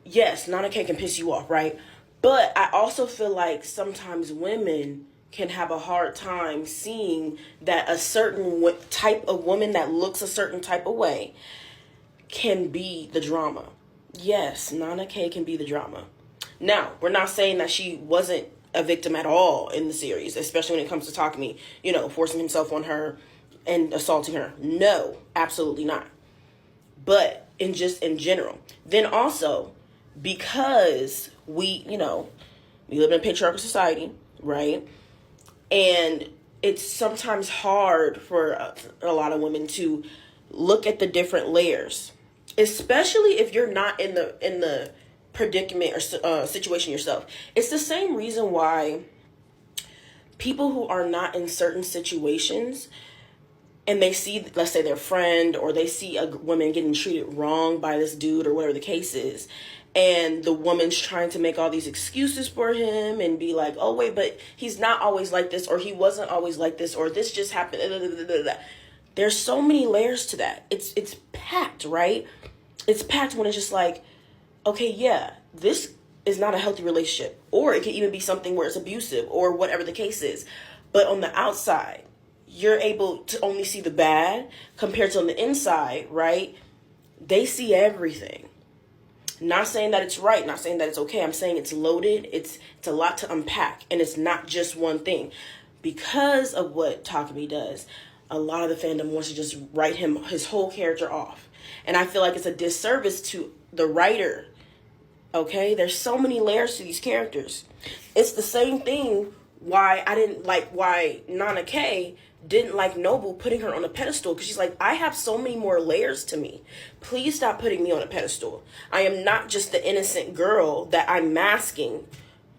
yes, Nana K can piss you off, right? But I also feel like sometimes women can have a hard time seeing that a certain type of woman that looks a certain type of way can be the drama. Yes, Nana K can be the drama. Now, we're not saying that she wasn't a victim at all in the series, especially when it comes to Takumi, forcing himself on her and assaulting her. No, absolutely not. But in general. Then also, because we live in a patriarchal society, right? And it's sometimes hard for a lot of women to look at the different layers, especially if you're not in the predicament or situation yourself. It's the same reason why people who are not in certain situations and they see, let's say, their friend, or they see a woman getting treated wrong by this dude or whatever the case is, and the woman's trying to make all these excuses for him and be like, oh wait, but he's not always like this, or he wasn't always like this, or this just happened. There's so many layers to that. It's packed, right? It's packed when it's just like, okay, yeah, this is not a healthy relationship, or it can even be something where it's abusive or whatever the case is. But on the outside, you're able to only see the bad, compared to on the inside, right? They see everything. Not saying that it's right, not saying that it's okay. I'm saying it's loaded. It's a lot to unpack, and it's not just one thing. Because of what Takumi does, a lot of the fandom wants to just write his whole character off. And I feel like it's a disservice to the writer. Okay? There's so many layers to these characters. It's the same thing why Nana K didn't like Noble putting her on a pedestal, because she's like, I have so many more layers to me. Please stop putting me on a pedestal. I am not just the innocent girl that I'm masking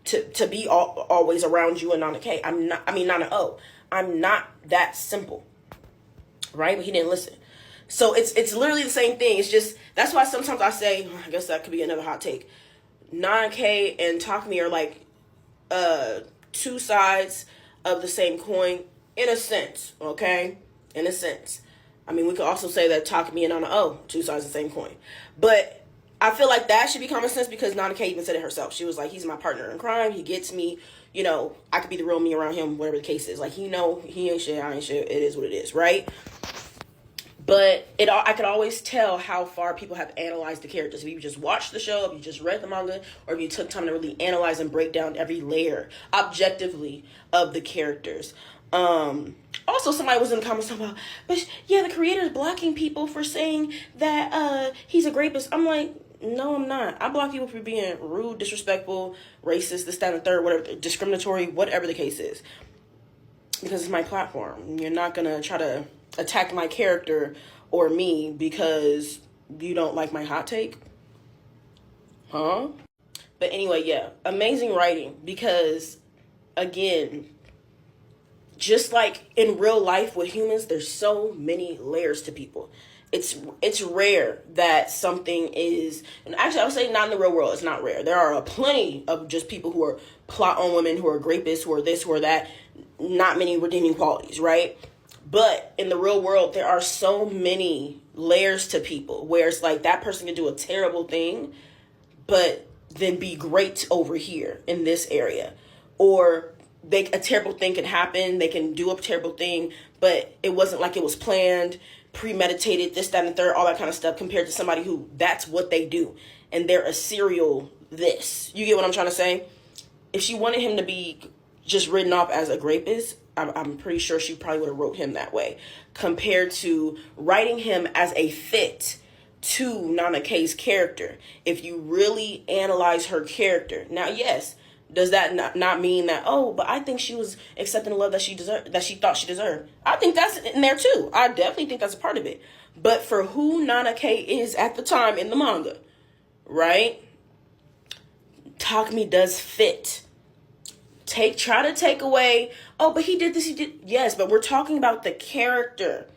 to be always around you and Nana K. Nana O. I'm not that simple. Right? But he didn't listen. So it's literally the same thing. It's just, that's why sometimes I say, I guess that could be another hot take, Nana K and Takumi are like two sides of the same coin, in a sense, okay? In a sense. I mean, we could also say that Takumi and Nana O, two sides of the same coin. But I feel like that should be common sense, because Nana K even said it herself. She was like, he's my partner in crime. He gets me. I could be the real me around him, whatever the case is. Like, he ain't shit, I ain't shit. It is what it is, right? But I could always tell how far people have analyzed the characters. If you just watched the show, if you just read the manga, or if you took time to really analyze and break down every layer objectively of the characters. Also, somebody was in the comments talking about, but yeah, the creator's blocking people for saying that he's a rapist. I'm like, no, I'm not. I block people for being rude, disrespectful, racist, this, that, and the third, whatever, discriminatory, whatever the case is. Because it's my platform. You're not going to try to attack my character or me because you don't like my hot take. Huh? But anyway, yeah, amazing writing, because, again, just like in real life with humans, there's so many layers to people. It's rare that something is, and actually I would say not in the real world, it's not rare. There are plenty of just people who are plot on women, who are rapists, who are this, who are that, not many redeeming qualities, right? But in the real world, there are so many layers to people where it's like that person can do a terrible thing, but then be great over here in this area. Or a terrible thing can happen. They can do a terrible thing, but it wasn't like it was planned, premeditated, this, that, and the third, all that kind of stuff, compared to somebody who that's what they do. And they're a serial this. You get what I'm trying to say? If she wanted him to be just written off as a rapist, I'm pretty sure she probably would have wrote him that way, compared to writing him as a fit to Nana K's character. If you really analyze her character. Now, yes, does that not mean that, oh, but I think she was accepting the love that she deserved, that she thought she deserved? I think that's in there too. I definitely think that's a part of it. But for who Nana K is at the time in the manga, right? Takumi does fit. Try to take away, oh, but he did this, he did. Yes, but we're talking about the character,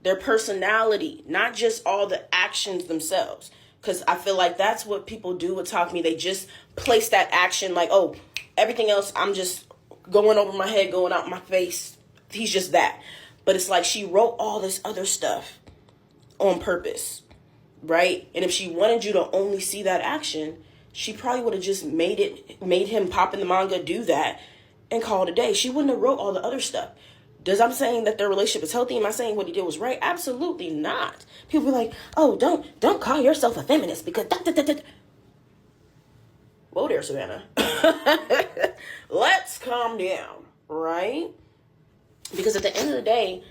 their personality, not just all the actions themselves. Because I feel like that's what people do with Takumi. They just place that action like, oh, everything else, I'm just going over my head, going out my face. He's just that. But it's like she wrote all this other stuff on purpose, right? And if she wanted you to only see that action, she probably would have just made him pop in the manga, do that, and call it a day. She wouldn't have wrote all the other stuff. Does I'm saying that their relationship is healthy? Am I saying what he did was right? Absolutely not. People be like, oh, don't call yourself a feminist because Whoa there, Savannah. Let's calm down, right? Because at the end of the day,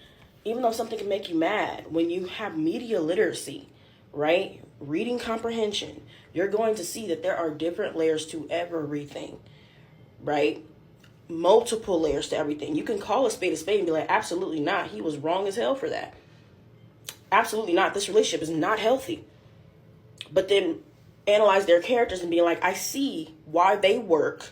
even though something can make you mad, when you have media literacy, right? Reading comprehension, you're going to see that there are different layers to everything, right? Multiple layers to everything. You can call a spade and be like, absolutely not. He was wrong as hell for that. Absolutely not. This relationship is not healthy. But then analyze their characters and be like, I see why they work.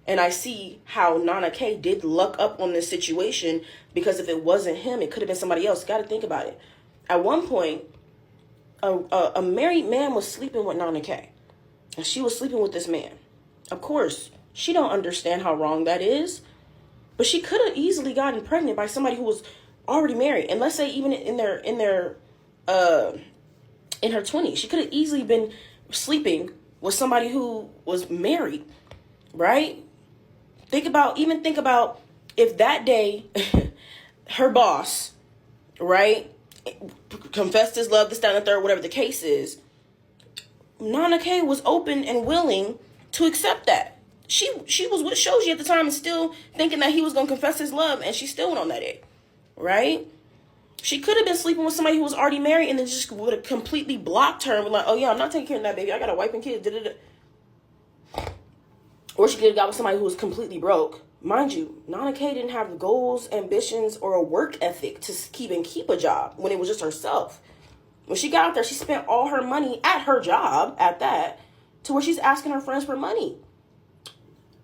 And I see how Nana K did luck up on this situation, because if it wasn't him, it could have been somebody else. Got to think about it. At one point, a married man was sleeping with Nana K. And she was sleeping with this man. Of course, she don't understand how wrong that is. But she could have easily gotten pregnant by somebody who was already married. And let's say even in her 20s, she could have easily been sleeping with somebody who was married, right? Think about if that day her boss, right, confessed his love, this, that, and the third, whatever the case is, Nana K was open and willing to accept that. She was with Shoji at the time and still thinking that he was going to confess his love, and she still went on that date, right? She could have been sleeping with somebody who was already married and then just would have completely blocked her and was like, oh yeah, I'm not taking care of that baby. I got a wife and kids. Or she could have got with somebody who was completely broke. Mind you, Nana K didn't have goals, ambitions, or a work ethic to keep a job when it was just herself. When she got out there, she spent all her money at her job, at that, to where she's asking her friends for money.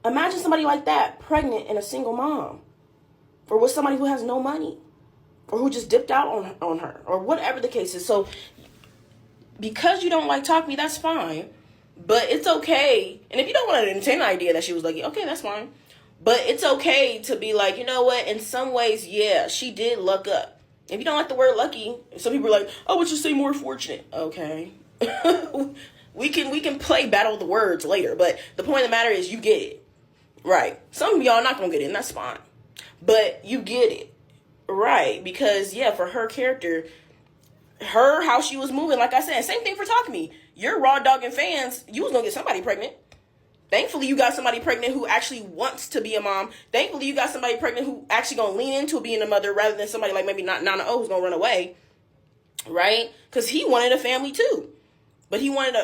Imagine somebody like that pregnant and a single mom, or with somebody who has no money, or who just dipped out on her, or whatever the case is. So because you don't like Takumi, that's fine, but it's okay. And if you don't want to entertain the idea that she was lucky, okay, that's fine. But it's okay to be like, you know what, in some ways, yeah, she did luck up. If you don't like the word lucky, some people are like, oh, let's just say more fortunate. Okay. we can play battle of the words later, but the point of the matter is you get it. Right. Some of y'all are not going to get it, and that's fine. But you get it. Right. Because, yeah, for her character, how she was moving, like I said, same thing for Takumi. You're raw dogging fans. You was going to get somebody pregnant. Thankfully, you got somebody pregnant who actually wants to be a mom. Thankfully, you got somebody pregnant who actually going to lean into being a mother rather than somebody like maybe not Nana O who's going to run away. Right? Because he wanted a family too. But he wanted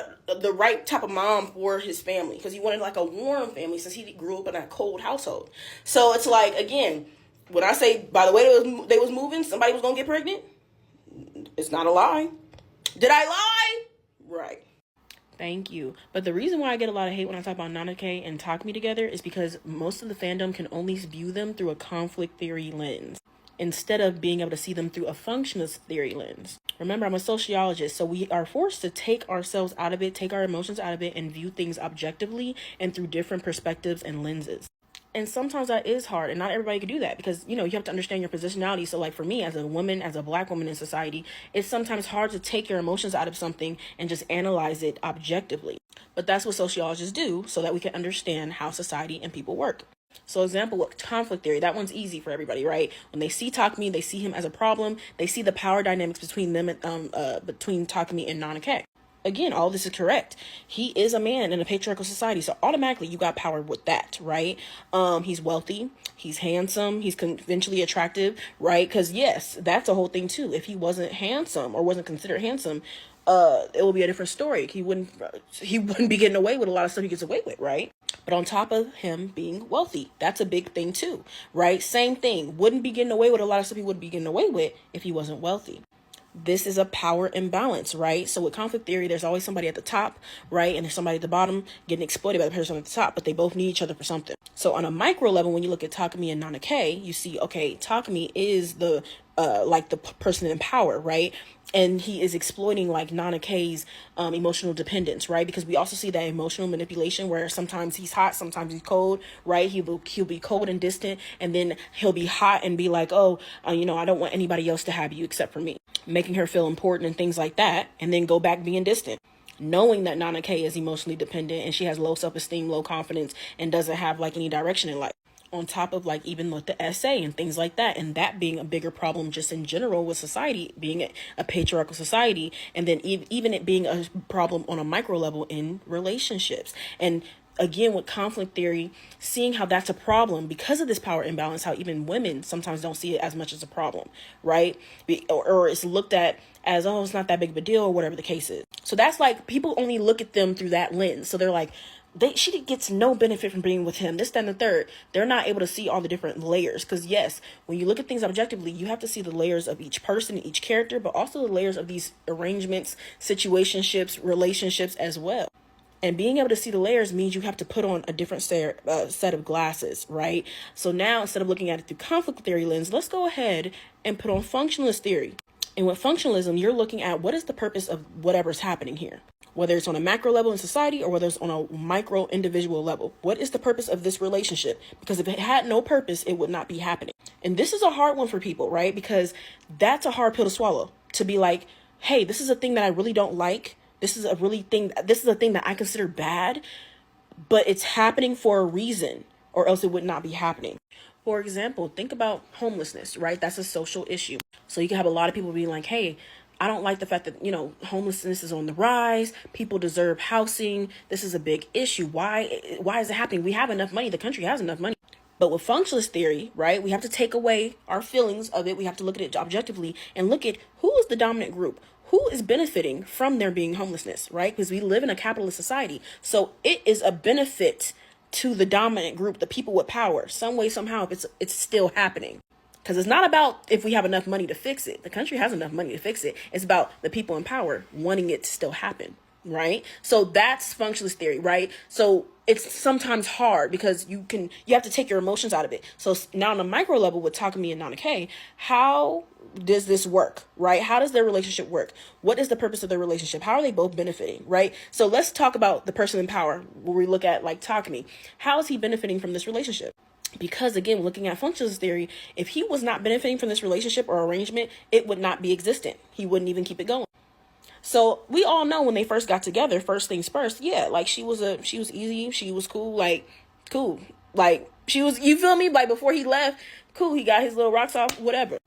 the right type of mom for his family. Because he wanted like a warm family since he grew up in a cold household. So it's like, again, when I say by the way they was moving, somebody was going to get pregnant. It's not a lie. Did I lie? Right. Thank you. But the reason why I get a lot of hate when I talk about Nana K and Takumi together is because most of the fandom can only view them through a conflict theory lens, instead of being able to see them through a functionalist theory lens. Remember, I'm a sociologist, so we are forced to take ourselves out of it, take our emotions out of it, and view things objectively and through different perspectives and lenses. And sometimes that is hard, and not everybody can do that because, you have to understand your positionality. So like for me as a woman, as a black woman in society, it's sometimes hard to take your emotions out of something and just analyze it objectively. But that's what sociologists do so that we can understand how society and people work. So example, with conflict theory, that one's easy for everybody, right? When they see Takumi, they see him as a problem. They see the power dynamics between them and between Takumi and Nana K. again, all this is correct. He is a man in a patriarchal society, so automatically you got power with that, right? He's wealthy, he's handsome, he's conventionally attractive, right? Because yes, that's a whole thing too. If he wasn't handsome or wasn't considered handsome, it will be a different story. He wouldn't be getting away with a lot of stuff he gets away with, right? But on top of him being wealthy, that's a big thing too, right? Same thing. Wouldn't be getting away with a lot of stuff he would be getting away with if he wasn't wealthy. This is a power imbalance, right? So with conflict theory, there's always somebody at the top, right? And there's somebody at the bottom getting exploited by the person at the top, but they both need each other for something. So on a micro level, when you look at Takumi and Nana K, you see, okay, Takumi is the person in power, right? And he is exploiting like Nana K's emotional dependence, right? Because we also see that emotional manipulation where sometimes he's hot, sometimes he's cold, right? He'll be cold and distant, and then he'll be hot and be like, oh, I don't want anybody else to have you except for me, making her feel important and things like that, and then go back being distant. Knowing that Nana K is emotionally dependent and she has low self-esteem, low confidence, and doesn't have like any direction in life. On top of like even with the essay and things like that, and that being a bigger problem just in general with society being a patriarchal society, and then even it being a problem on a micro level in relationships. And again, with conflict theory, seeing how that's a problem because of this power imbalance, how even women sometimes don't see it as much as a problem, right? Or it's looked at as, oh, it's not that big of a deal, or whatever the case is. So that's like, people only look at them through that lens. So they're like, she gets no benefit from being with him, this, that, and the third. They're not able to see all the different layers. Because yes, when you look at things objectively, you have to see the layers of each person, each character, but also the layers of these arrangements, situationships, relationships as well. And being able to see the layers means you have to put on a different set of glasses, right? So now, instead of looking at it through conflict theory lens, let's go ahead and put on functionalist theory. And with functionalism, you're looking at what is the purpose of whatever's happening here, whether it's on a macro level in society or whether it's on a micro individual level. What is the purpose of this relationship? Because if it had no purpose, it would not be happening. And this is a hard one for people, right? Because that's a hard pill to swallow, to be like, hey, this is a thing that I really don't like. This is a thing that I consider bad, but it's happening for a reason, or else it would not be happening. For example, think about homelessness, right? That's a social issue. So you can have a lot of people being like, hey, I don't like the fact that, homelessness is on the rise. People deserve housing. This is a big issue. Why is it happening? We have enough money. The country has enough money. But with functionalist theory, right, we have to take away our feelings of it. We have to look at it objectively and look at who is the dominant group. Who is benefiting from there being homelessness, right? Because we live in a capitalist society. So it is a benefit to the dominant group, the people with power. Some way, somehow, if it's still happening. Because it's not about if we have enough money to fix it. The country has enough money to fix it. It's about the people in power wanting it to still happen, right? So that's functionalist theory, right? So it's sometimes hard because you have to take your emotions out of it. So now on a micro level with Takumi and Nana K, how does this work, right? How does their relationship work? What is the purpose of their relationship? How are they both benefiting, right? So let's talk about the person in power where we look at like Takumi. How is he benefiting from this relationship? Because again, looking at functionalist theory, if he was not benefiting from this relationship or arrangement, it would not be existent. He wouldn't even keep it going. So we all know when they first got together, first things first, yeah, like she was easy, she was cool, like she was, you feel me? Like before he left, cool, he got his little rocks off, whatever.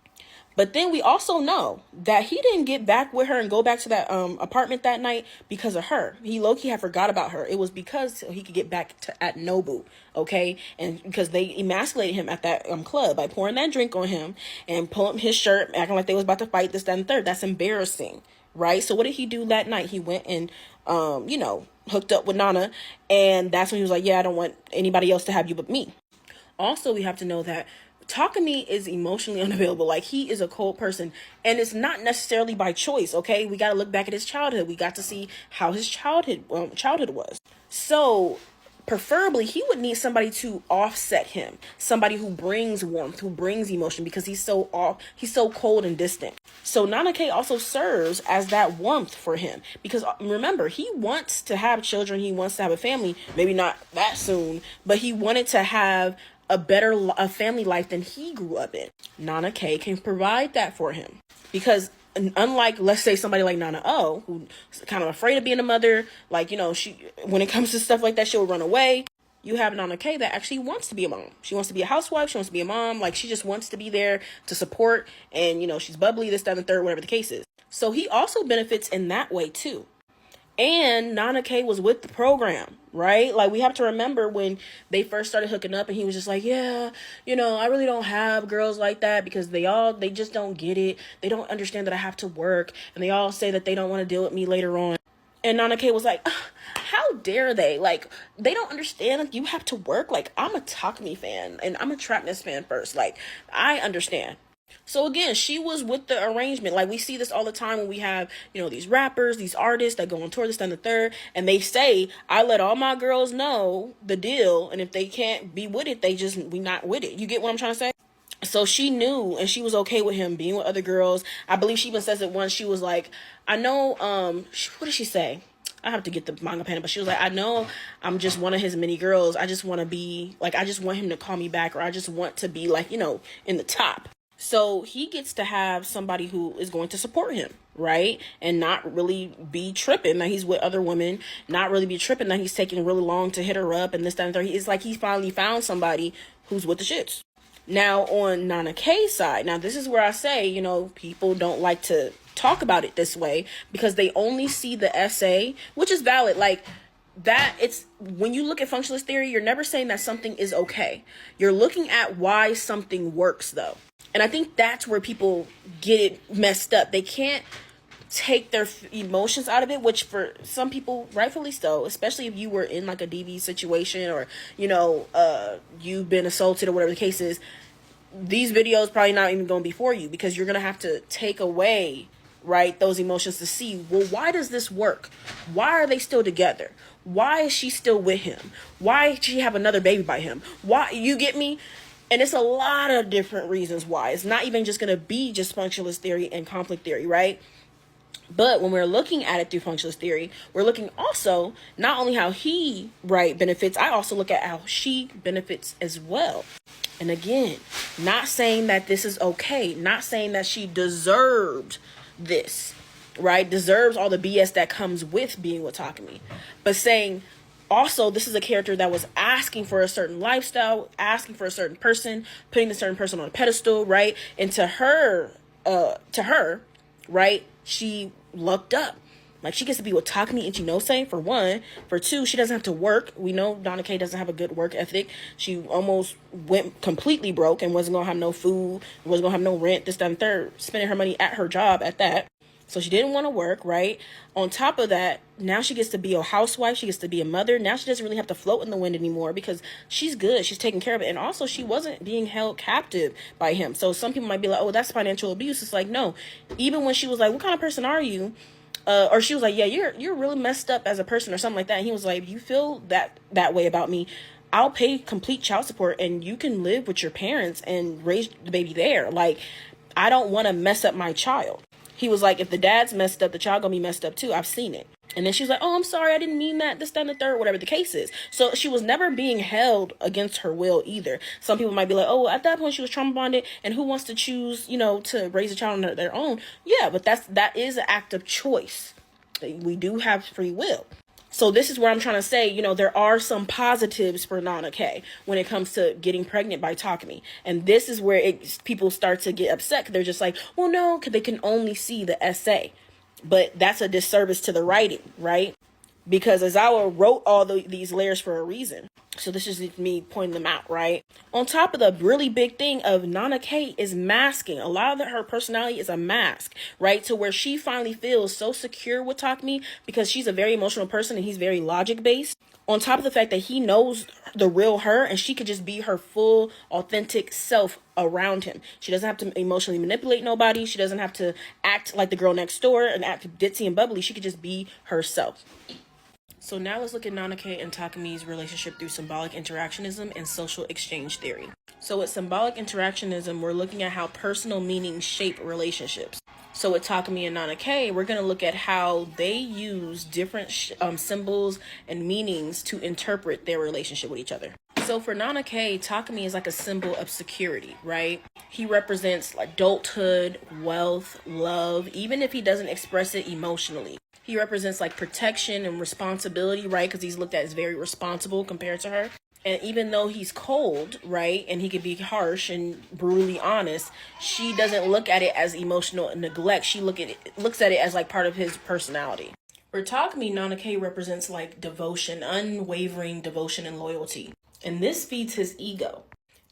But then we also know that he didn't get back with her and go back to that apartment that night because of her. He low-key had forgot about her. It was because he could get back at Nobu, okay? And because they emasculated him at that club by pouring that drink on him and pulling up his shirt, acting like they was about to fight, this, that, and third. That's embarrassing, right? So what did he do that night? He went and, hooked up with Nana, and that's when he was like, yeah, I don't want anybody else to have you but me. Also, we have to know that Takumi is emotionally unavailable. Like, he is a cold person, and it's not necessarily by choice, okay? We got to look back at his childhood. We got to see how his childhood was. So preferably he would need somebody to offset him, somebody who brings warmth, who brings emotion, because he's so cold and distant. So Nana K also serves as that warmth for him, because remember, he wants to have children, he wants to have a family, maybe not that soon, but he wanted to have a family life than he grew up in. Nana K can provide that for him, because unlike, let's say, somebody like Nana O, who's kind of afraid of being a mother, like, she, when it comes to stuff like that, she'll run away. You have Nana K that actually wants to be a mom. She wants to be a housewife. She wants to be a mom. Like, she just wants to be there to support, and, she's bubbly, this, that, and the third, whatever the case is. So he also benefits in that way too. And Nana K was with the program, right? Like, we have to remember when they first started hooking up and he was just like, yeah, I really don't have girls like that because they just don't get it. They don't understand that I have to work, and they all say that they don't want to deal with me later on. And Nana K was like, how dare they? Like, they don't understand that you have to work. Like, I'm a Talk Me fan and I'm a Trapness fan first. Like, I understand. So again, she was with the arrangement. Like, we see this all the time when we have, these rappers, these artists that go on tour, this and the third, and they say, I let all my girls know the deal, and if they can't be with it, we not with it. You get what I'm trying to say? So she knew, and she was okay with him being with other girls. I believe she even says it once. She was like, I know, what did she say? I have to get the manga pen, but she was like, I know I'm just one of his many girls. I just want to be, like, I just want him to call me back, or I just want to be, like, in the top. So he gets to have somebody who is going to support him, right? And not really be tripping that he's with other women, not really be tripping that he's taking really long to hit her up and this, that, and third. It's like he finally found somebody who's with the shits. Now, on Nana K's side, now this is where I say, people don't like to talk about it this way because they only see the essay, which is valid. Like, that, it's, when you look at functionalist theory, you're never saying that something is okay. You're looking at why something works, though. And I think that's where people get it messed up. They can't take their emotions out of it, which for some people, rightfully so, especially if you were in like a DV situation, or, you've been assaulted or whatever the case is. These videos probably not even going to be for you, because you're going to have to take away, right, those emotions to see, well, why does this work? Why are they still together? Why is she still with him? Why did she have another baby by him? Why, you get me? And it's a lot of different reasons why. It's not even just going to be just functionalist theory and conflict theory, right? But when we're looking at it through functionalist theory, we're looking also not only how he, right, benefits, I also look at how she benefits as well. And again, not saying that this is okay, not saying that she deserved this, right? Deserves all the BS that comes with being with Takumi, but saying also, this is a character that was asking for a certain lifestyle, asking for a certain person, putting a certain person on a pedestal, right? And to her, right, she lucked up. Like, she gets to be with Takumi Ichinose, for one. For two, she doesn't have to work. We know Nana K doesn't have a good work ethic. She almost went completely broke and wasn't going to have no food, wasn't going to have no rent, this, that, and third, spending her money at her job at that. So she didn't want to work, right? On top of that, now she gets to be a housewife. She gets to be a mother. Now she doesn't really have to float in the wind anymore because she's good. She's taking care of it. And also, she wasn't being held captive by him. So some people might be like, oh, that's financial abuse. It's like, no. Even when she was like, what kind of person are you? Or she was like, yeah, you're really messed up as a person or something like that. And he was like, you feel that way about me, I'll pay complete child support and you can live with your parents and raise the baby there. Like, I don't want to mess up my child. He was like, if the dad's messed up, the child gonna be messed up too. I've seen it. And then she was like, oh, I'm sorry, I didn't mean that, this, that, and the third, whatever the case is. So she was never being held against her will either. Some people might be like, oh, at that point she was trauma bonded, and who wants to choose, to raise a child on their own? Yeah, but that is an act of choice. We do have free will. So this is where I'm trying to say, there are some positives for Nana K when it comes to getting pregnant by Takumi. And this is where people start to get upset. They're just like, well, no, because they can only see the essay. But that's a disservice to the writing, right? Because Aizawa wrote all these layers for a reason. So this is me pointing them out, right? On top of the really big thing of Nana K is masking. A lot of her personality is a mask, right? To where she finally feels so secure with Takumi because she's a very emotional person and he's very logic-based. On top of the fact that he knows the real her and she could just be her full, authentic self around him. She doesn't have to emotionally manipulate nobody. She doesn't have to act like the girl next door and act ditzy and bubbly. She could just be herself. So now let's look at Nana K and Takumi's relationship through symbolic interactionism and social exchange theory. So with symbolic interactionism, we're looking at how personal meanings shape relationships. So with Takumi and Nana K, we're going to look at how they use different symbols and meanings to interpret their relationship with each other. So for Nana K, Takumi is like a symbol of security, right? He represents adulthood, wealth, love, even if he doesn't express it emotionally. He represents like protection and responsibility, right? Because he's looked at as very responsible compared to her. And even though he's cold, right, and he could be harsh and brutally honest, she doesn't look at it as emotional neglect. She looks at it as like part of his personality. For Takumi, Nana K represents like devotion, unwavering devotion and loyalty. And this feeds his ego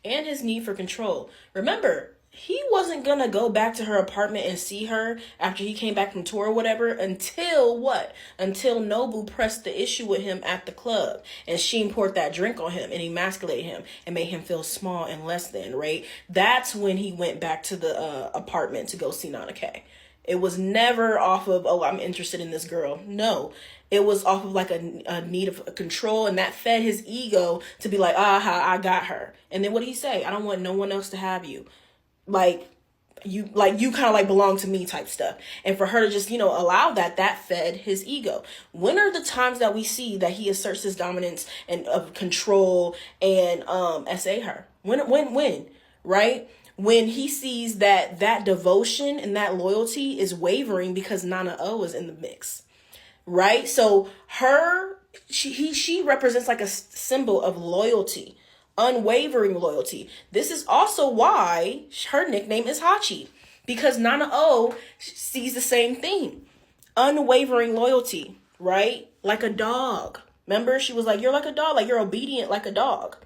and his need for control. Remember, he wasn't gonna go back to her apartment and see her after he came back from tour or whatever until what? Until Nobu pressed the issue with him at the club and Sheen poured that drink on him and emasculated him and made him feel small and less than, right? That's when he went back to the apartment to go see Nana K. It was never off of, oh, I'm interested in this girl. No, it was off of like a need of control, and that fed his ego to be like, I got her. And then what did he say? I don't want no one else to have you. Like you kind of like belong to me type stuff. And for her to just, allow that fed his ego. When are the times that we see that he asserts his dominance and of control and SA her? When, right? When he sees that devotion and that loyalty is wavering because Nana O is in the mix, right? So she represents like a symbol of loyalty, unwavering loyalty. This is also why her nickname is Hachi, because Nana O sees the same thing, unwavering loyalty, right? Like a dog. Remember, she was like, you're like a dog, like you're obedient like a dog.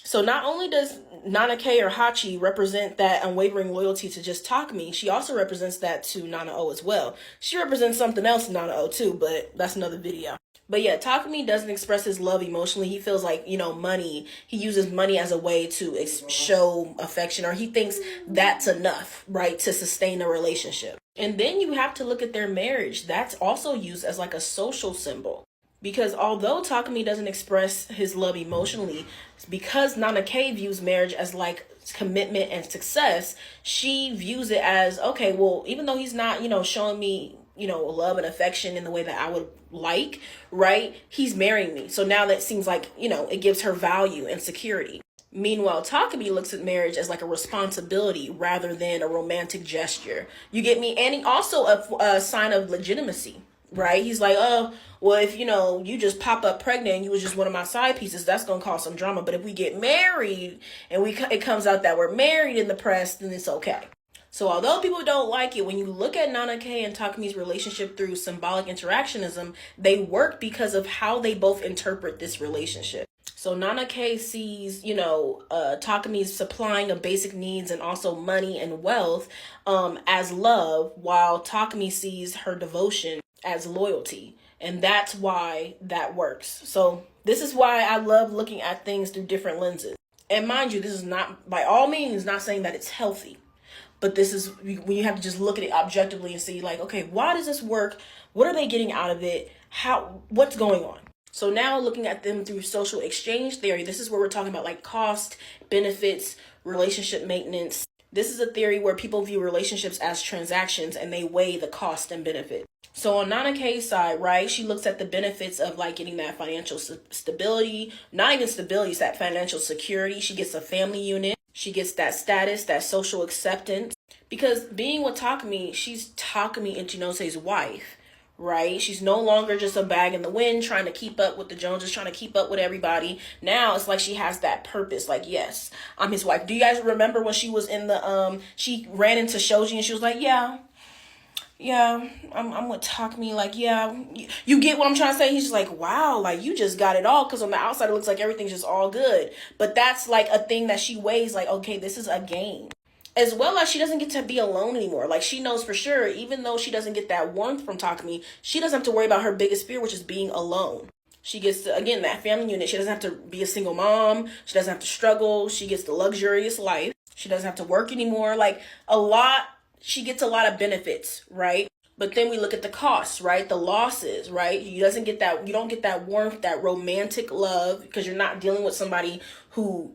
So not only does Nana K or Hachi represent that unwavering loyalty to just Takumi, she also represents that to Nana O as well. She represents something else to Nana O too, but that's another video. But yeah, Takumi doesn't express his love emotionally. He feels like, money. He uses money as a way to show affection, or he thinks that's enough, right, to sustain a relationship. And then you have to look at their marriage. That's also used as like a social symbol. Because although Takumi doesn't express his love emotionally, because Nana K views marriage as like commitment and success, she views it as, okay, well, even though he's not, showing me, love and affection in the way that I would like, right? He's marrying me. So now that seems like, it gives her value and security. Meanwhile, Takumi looks at marriage as like a responsibility rather than a romantic gesture. You get me? And also a sign of legitimacy. Right? He's like, oh, well, if, you just pop up pregnant and you was just one of my side pieces, that's going to cause some drama. But if we get married and it comes out that we're married in the press, then it's okay. So although people don't like it, when you look at Nana K and Takumi's relationship through symbolic interactionism, they work because of how they both interpret this relationship. So Nana K sees, Takumi's supplying of basic needs and also money and wealth as love, while Takumi sees her devotion as loyalty. And that's why that works. So this is why I love looking at things through different lenses. And mind you, this is not, by all means, not saying that it's healthy. But this is when you have to just look at it objectively and see like, okay, why does this work? What are they getting out of it? What's going on? So now looking at them through social exchange theory, this is where we're talking about like cost, benefits, relationship maintenance. This is a theory where people view relationships as transactions and they weigh the cost and benefit. So on Nana K's side, right, she looks at the benefits of like getting that financial stability, not even stability, it's that financial security. She gets a family unit. She gets that status, that social acceptance. Because being with Takumi, she's Takumi Ichinose's wife, right? She's no longer just a bag in the wind trying to keep up with the Joneses, trying to keep up with everybody. Now it's like she has that purpose. Like, yes, I'm his wife. Do you guys remember when she was in the, she ran into Shoji and she was like, yeah, I'm with Takumi. Like, yeah, you get what I'm trying to say? He's just like, wow, like you just got it all. Because on the outside, it looks like everything's just all good. But that's like a thing that she weighs like, okay, this is a game. As well as she doesn't get to be alone anymore. Like she knows for sure, even though she doesn't get that warmth from Takumi, she doesn't have to worry about her biggest fear, which is being alone. She gets, to, again, that family unit. She doesn't have to be a single mom. She doesn't have to struggle. She gets the luxurious life. She doesn't have to work anymore. Like she gets a lot of benefits, right? But then we look at the costs, right? The losses, right? You don't get that warmth, that romantic love, because you're not dealing with somebody who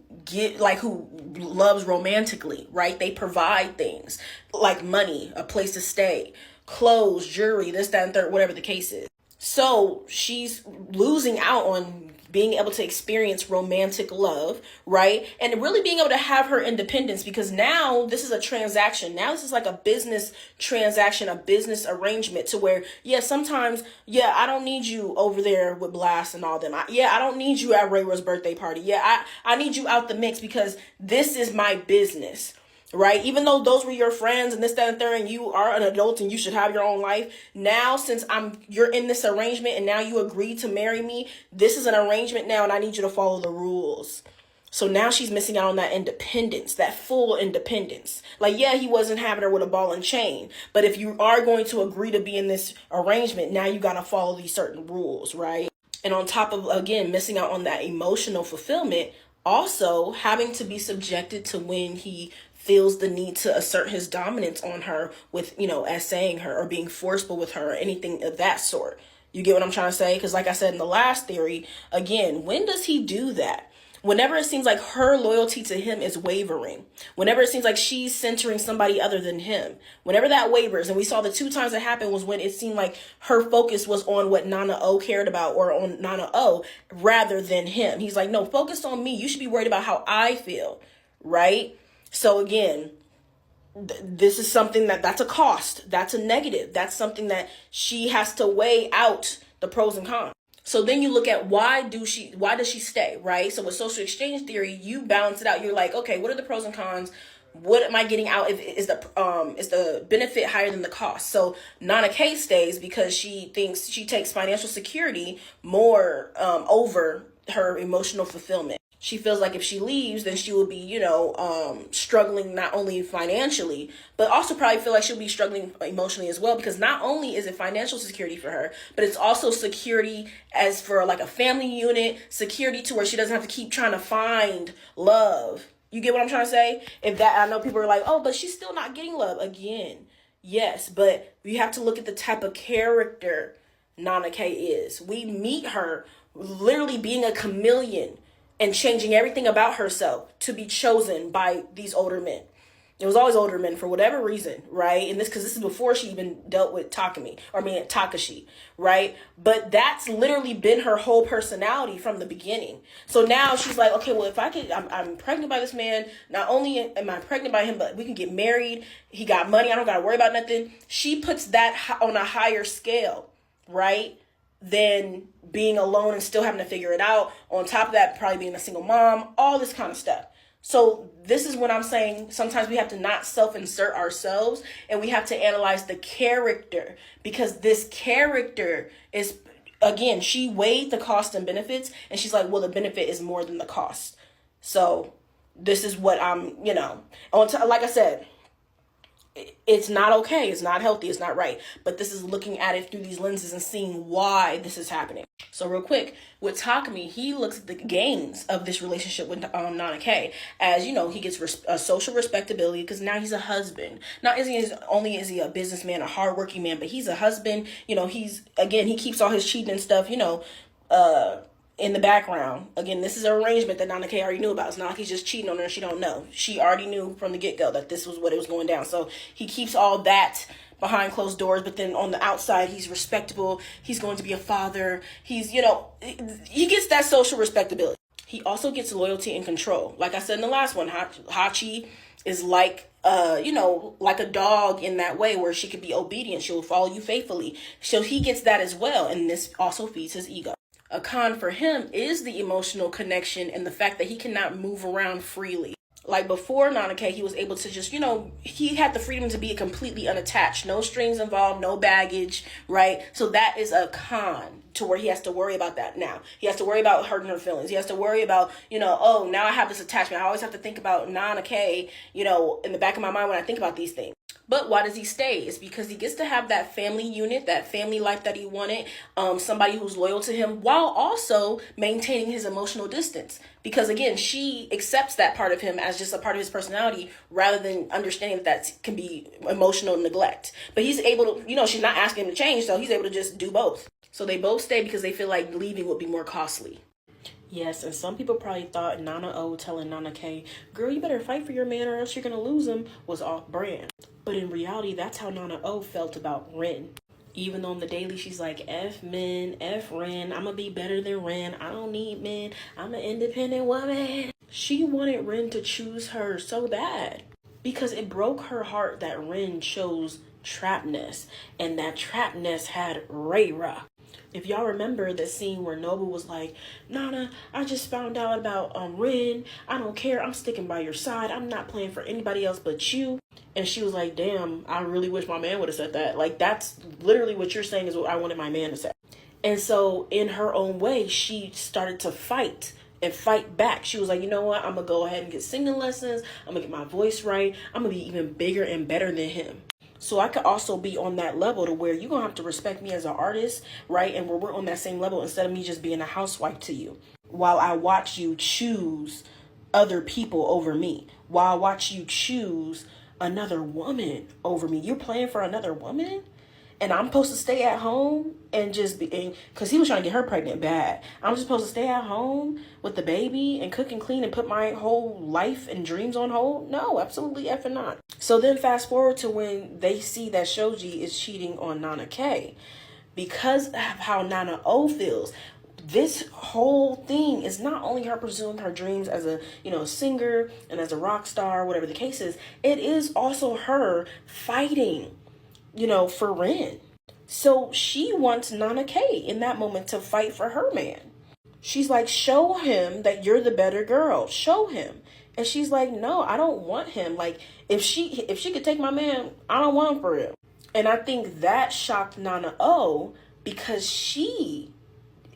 loves romantically, right? They provide things like money, a place to stay, clothes, jewelry, this, that, and third, whatever the case is. So she's losing out on being able to experience romantic love, right? And really being able to have her independence, because now this is a transaction. Now this is like a business transaction, a business arrangement to where, sometimes, I don't need you over there with Blast and all them. I don't need you at Rayra's birthday party. I need you out the mix because this is my business. right? Even though those were your friends and this, that, and third, and you are an adult and you should have your own life. Now, since you're in this arrangement and now you agreed to marry me, this is an arrangement now and I need you to follow the rules. So now she's missing out on that independence, that full independence. Like, yeah, he wasn't having her with a ball and chain, but if you are going to agree to be in this arrangement, now you got to follow these certain rules, right? And on top of, again, missing out on that emotional fulfillment, also having to be subjected to when he feels the need to assert his dominance on her with, essaying her or being forceful with her or anything of that sort. You get what I'm trying to say? Because like I said in the last theory, again, when does he do that? Whenever it seems like her loyalty to him is wavering, whenever it seems like she's centering somebody other than him, whenever that wavers, and we saw the 2 times it happened was when it seemed like her focus was on what Nana O cared about or on Nana O rather than him. He's like, no, focus on me. You should be worried about how I feel, right? So again, this is something that's a cost. That's a negative. That's something that she has to weigh out the pros and cons. So then you look at why does she stay, right? So with social exchange theory, you balance it out. You're like, okay, what are the pros and cons? What am I getting out? Is the benefit higher than the cost? So Nana K stays because she thinks she takes financial security more over her emotional fulfillment. She feels like if she leaves, then she will be, struggling not only financially, but also probably feel like she'll be struggling emotionally as well, because not only is it financial security for her, but it's also security as for like a family unit, security to where she doesn't have to keep trying to find love. You get what I'm trying to say? I know people are like, oh, but she's still not getting love. Again, yes, but you have to look at the type of character Nana K is. We meet her literally being a chameleon and changing everything about herself to be chosen by these older men. It was always older men for whatever reason, right? And because this is before she even dealt with Takashi, right? But that's literally been her whole personality from the beginning. So now she's like, okay, well, if I'm pregnant by this man. Not only am I pregnant by him, but we can get married. He got money. I don't got to worry about nothing. She puts that on a higher scale, right? Than being alone and still having to figure it out. On top of that, probably being a single mom, all this kind of stuff. So this is what I'm saying. Sometimes we have to not self-insert ourselves and we have to analyze the character, because this character is, again, she weighed the cost and benefits and she's like, well, the benefit is more than the cost. So this is what I'm, like I said, it's not okay. It's not healthy. It's not right. But this is looking at it through these lenses and seeing why this is happening. So real quick, with Takumi, he looks at the gains of this relationship with Nana K. As, he gets a social respectability because now he's a husband. Not only is he a businessman, a hardworking man, but he's a husband. He keeps all his cheating and stuff, in the background. Again, this is an arrangement that Nana K already knew about. It's not like he's just cheating on her and she don't know. She already knew from the get-go that this was what it was going down. So he keeps all that behind closed doors, but then on the outside, he's respectable. He's going to be a father. He's, he gets that social respectability. He also gets loyalty and control. Like I said in the last one, Hachi is like a dog in that way where she could be obedient. She'll follow you faithfully. So he gets that as well. And this also feeds his ego. A con for him is the emotional connection and the fact that he cannot move around freely. Like before Nana K, he was able to just, he had the freedom to be completely unattached. No strings involved, no baggage, right? So that is a con to where he has to worry about that now. He has to worry about hurting her feelings. He has to worry about, oh, now I have this attachment. I always have to think about Nana K, in the back of my mind when I think about these things. But why does he stay? It's because he gets to have that family unit, that family life that he wanted, somebody who's loyal to him, while also maintaining his emotional distance. Because again, she accepts that part of him as just a part of his personality rather than understanding that can be emotional neglect. But he's able to, she's not asking him to change, so he's able to just do both. So they both stay because they feel like leaving would be more costly. Yes, and some people probably thought Nana O telling Nana K, girl, you better fight for your man or else you're going to lose him, was off brand. But in reality, that's how Nana O felt about Ren. Even though on the daily, she's like, F men, F Ren, I'm going to be better than Ren. I don't need men. I'm an independent woman. She wanted Ren to choose her so bad because it broke her heart that Ren chose Trap Nest, and that Trap Nest had Rayra. If y'all remember the scene where Nobu was like, Nana, I just found out about Rin. I don't care. I'm sticking by your side. I'm not playing for anybody else but you. And she was like, damn, I really wish my man would have said that. Like, that's literally what you're saying is what I wanted my man to say. And so in her own way, she started to fight and fight back. She was like, you know what? I'm going to go ahead and get singing lessons. I'm going to get my voice right. I'm going to be even bigger and better than him. So I could also be on that level to where you're going to have to respect me as an artist, right? And we're on that same level instead of me just being a housewife to you. While I watch you choose other people over me. While I watch you choose another woman over me. You're playing for another woman? And I'm supposed to stay at home and just be, because he was trying to get her pregnant bad. I'm just supposed to stay at home with the baby and cook and clean and put my whole life and dreams on hold? No, absolutely effing not. So then fast forward to when they see that Shoji is cheating on Nana K. Because of how Nana O feels, this whole thing is not only her pursuing her dreams as a, singer and as a rock star, whatever the case is, it is also her fighting, for Rin. So she wants Nana K in that moment to fight for her man. She's like, show him that you're the better girl. Show him. And she's like, no, I don't want him. Like, if she could take my man, I don't want him for real. And I think that shocked Nana O because she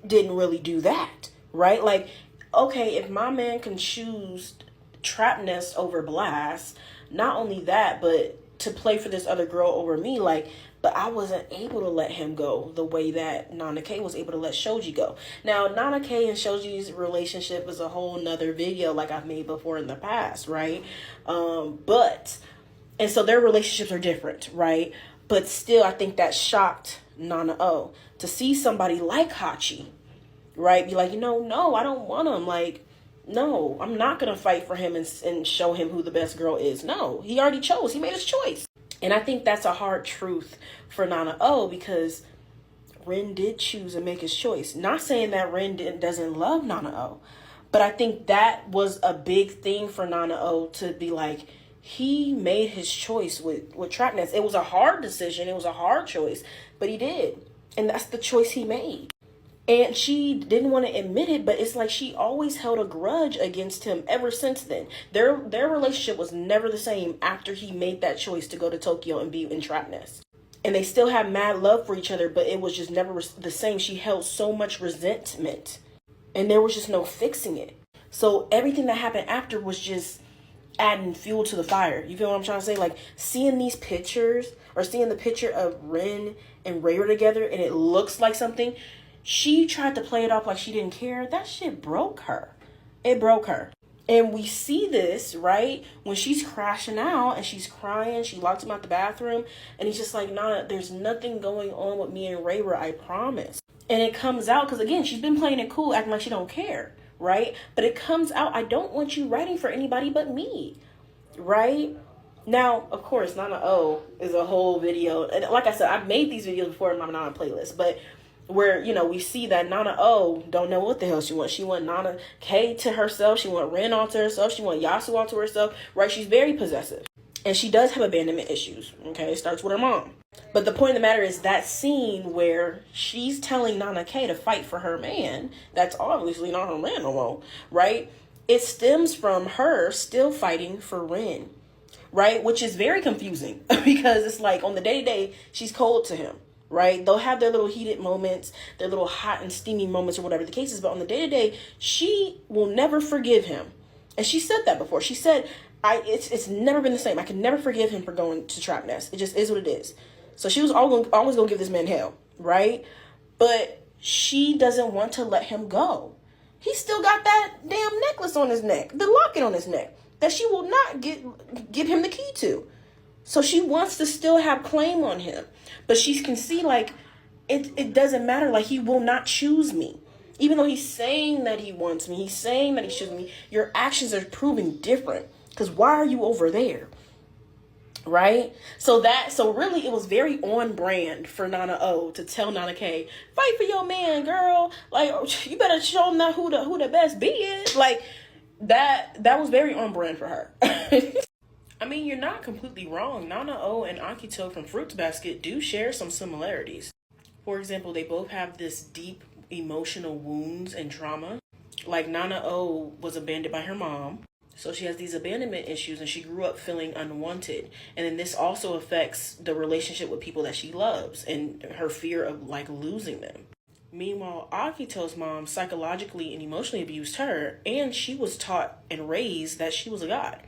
didn't really do that, right? Like, okay, if my man can choose Trap Nest over Blast, not only that, but to play for this other girl over me, but I wasn't able to let him go the way that Nana K was able to let Shoji go. Now, Nana K and Shoji's relationship is a whole nother video like I've made before in the past, right? And so their relationships are different, right? But still, I think that shocked Nana O to see somebody like Hachi, right? Be like, no, I don't want him. Like, no, I'm not going to fight for him and show him who the best girl is. No, he already chose. He made his choice. And I think that's a hard truth for Nana O because Rin did choose and make his choice. Not saying that Rin doesn't love Nana O, but I think that was a big thing for Nana O to be like, he made his choice with Trap Nest. It was a hard decision. It was a hard choice, but he did. And that's the choice he made. And she didn't want to admit it, but it's like she always held a grudge against him ever since then. Their relationship was never the same after he made that choice to go to Tokyo and be in Trap Nest. And they still have mad love for each other, but it was just never the same. She held so much resentment, and there was just no fixing it. So everything that happened after was just adding fuel to the fire. You feel what I'm trying to say? Like, seeing these pictures, or seeing the picture of Rin and Rayra together, and it looks like something. She tried to play it off like she didn't care. That shit broke her. It broke her. And we see this, right? When she's crashing out and she's crying, she locks him out the bathroom. And he's just like, Nana, there's nothing going on with me and Rayra, I promise. And it comes out, because again, she's been playing it cool, acting like she don't care, right? But it comes out, I don't want you writing for anybody but me, right? Now, of course, Nana O is a whole video. And like I said, I've made these videos before in my Nana playlist, but where, we see that Nana O don't know what the hell she wants. She want Nana K to herself. She want Rin all to herself. She want Yasu all to herself, right? She's very possessive. And she does have abandonment issues, okay? It starts with her mom. But the point of the matter is that scene where she's telling Nana K to fight for her man, that's obviously not her man no more, right? It stems from her still fighting for Rin, right? Which is very confusing because it's like on the day-to-day, she's cold to him. Right? They'll have their little heated moments, their little hot and steamy moments or whatever the case is. But on the day-to-day, she will never forgive him. And she said that before. She said, it's never been the same. I can never forgive him for going to Trap Nest. It just is what it is. So she was always going to give this man hell. Right? But she doesn't want to let him go. He still got that damn necklace on his neck, the locket on his neck, that she will not give him the key to. So she wants to still have claim on him. But she can see, like, it doesn't matter. Like, he will not choose me. Even though he's saying that he wants me, he's saying that he chooses me, your actions are proving different. Because why are you over there? Right? So really, it was very on brand for Nana O to tell Nana K, fight for your man, girl. Like, you better show him that who the best B is. Like, that was very on brand for her. I mean, you're not completely wrong. Nana O and Akito from Fruits Basket do share some similarities. For example, they both have this deep emotional wounds and trauma. Like Nana O was abandoned by her mom, so she has these abandonment issues and she grew up feeling unwanted. And then this also affects the relationship with people that she loves and her fear of like losing them. Meanwhile, Akito's mom psychologically and emotionally abused her, and she was taught and raised that she was a god.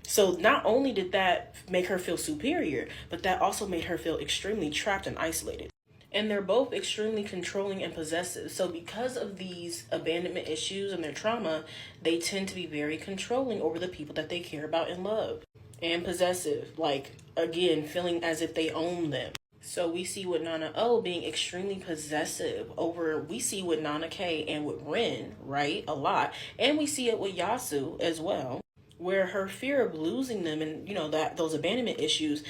So not only did that make her feel superior, but that also made her feel extremely trapped and isolated. And they're both extremely controlling and possessive. So because of these abandonment issues and their trauma, they tend to be very controlling over the people that they care about and love. And possessive, like, again, feeling as if they own them. So we see with Nana O being extremely possessive over, we see with Nana K and with Rin, right, a lot. And we see it with Yasu as well, where her fear of losing them and, that those abandonment issues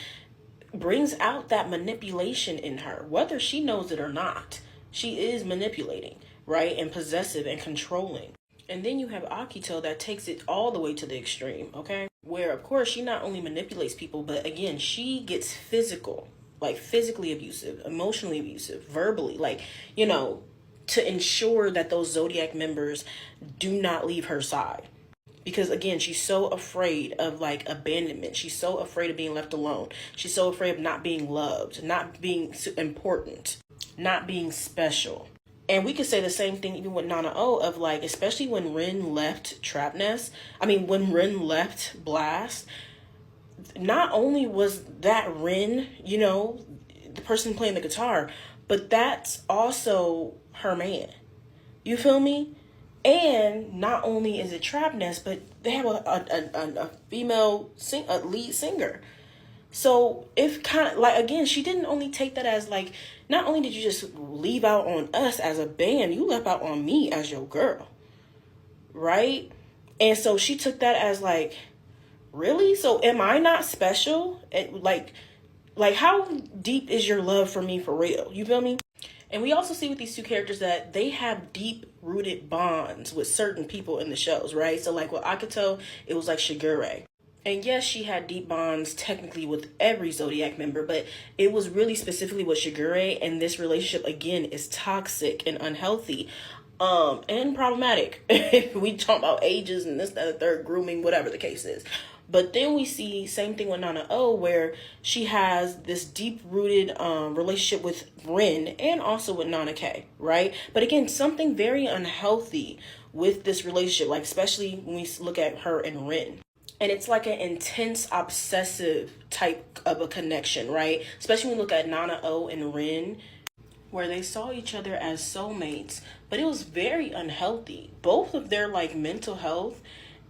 brings out that manipulation in her, whether she knows it or not. She is manipulating, right, and possessive and controlling. And then you have Akito that takes it all the way to the extreme, okay, where of course she not only manipulates people, but again she gets physical, like physically abusive, emotionally abusive, verbally, like, to ensure that those Zodiac members do not leave her side. Because again, she's so afraid of like abandonment. She's so afraid of being left alone. She's so afraid of not being loved, not being important, not being special. And we could say the same thing even with Nana O of like, especially when Rin left when Rin left Blast, not only was that Rin, the person playing the guitar, but that's also her man. You feel me? And not only is it Trap Nest, but they have a female lead singer. So if kind of like, again, she didn't only take that as like, not only did you just leave out on us as a band, you left out on me as your girl. Right? And so she took that as like, really? So am I not special? Like how deep is your love for me for real? You feel me? And we also see with these two characters that they have deep-rooted bonds with certain people in the shows, right? So like with Akito, it was like Shigure. And yes, she had deep bonds technically with every Zodiac member, but it was really specifically with Shigure, and this relationship, again, is toxic and unhealthy. And problematic. If we talk about ages and this, that, and the third, grooming, whatever the case is. But then we see same thing with Nana O, where she has this deep-rooted relationship with Rin and also with Nana K, right? But again, something very unhealthy with this relationship, like especially when we look at her and Rin. And it's like an intense, obsessive type of a connection, right? Especially when we look at Nana O and Rin, where they saw each other as soulmates, but it was very unhealthy. Both of their like mental health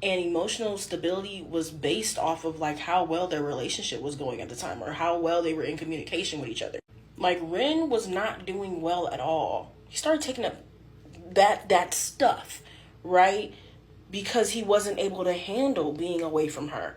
and emotional stability was based off of like how well their relationship was going at the time, or how well they were in communication with each other. Like Rin was not doing well at all. He started taking up that stuff, right? Because he wasn't able to handle being away from her.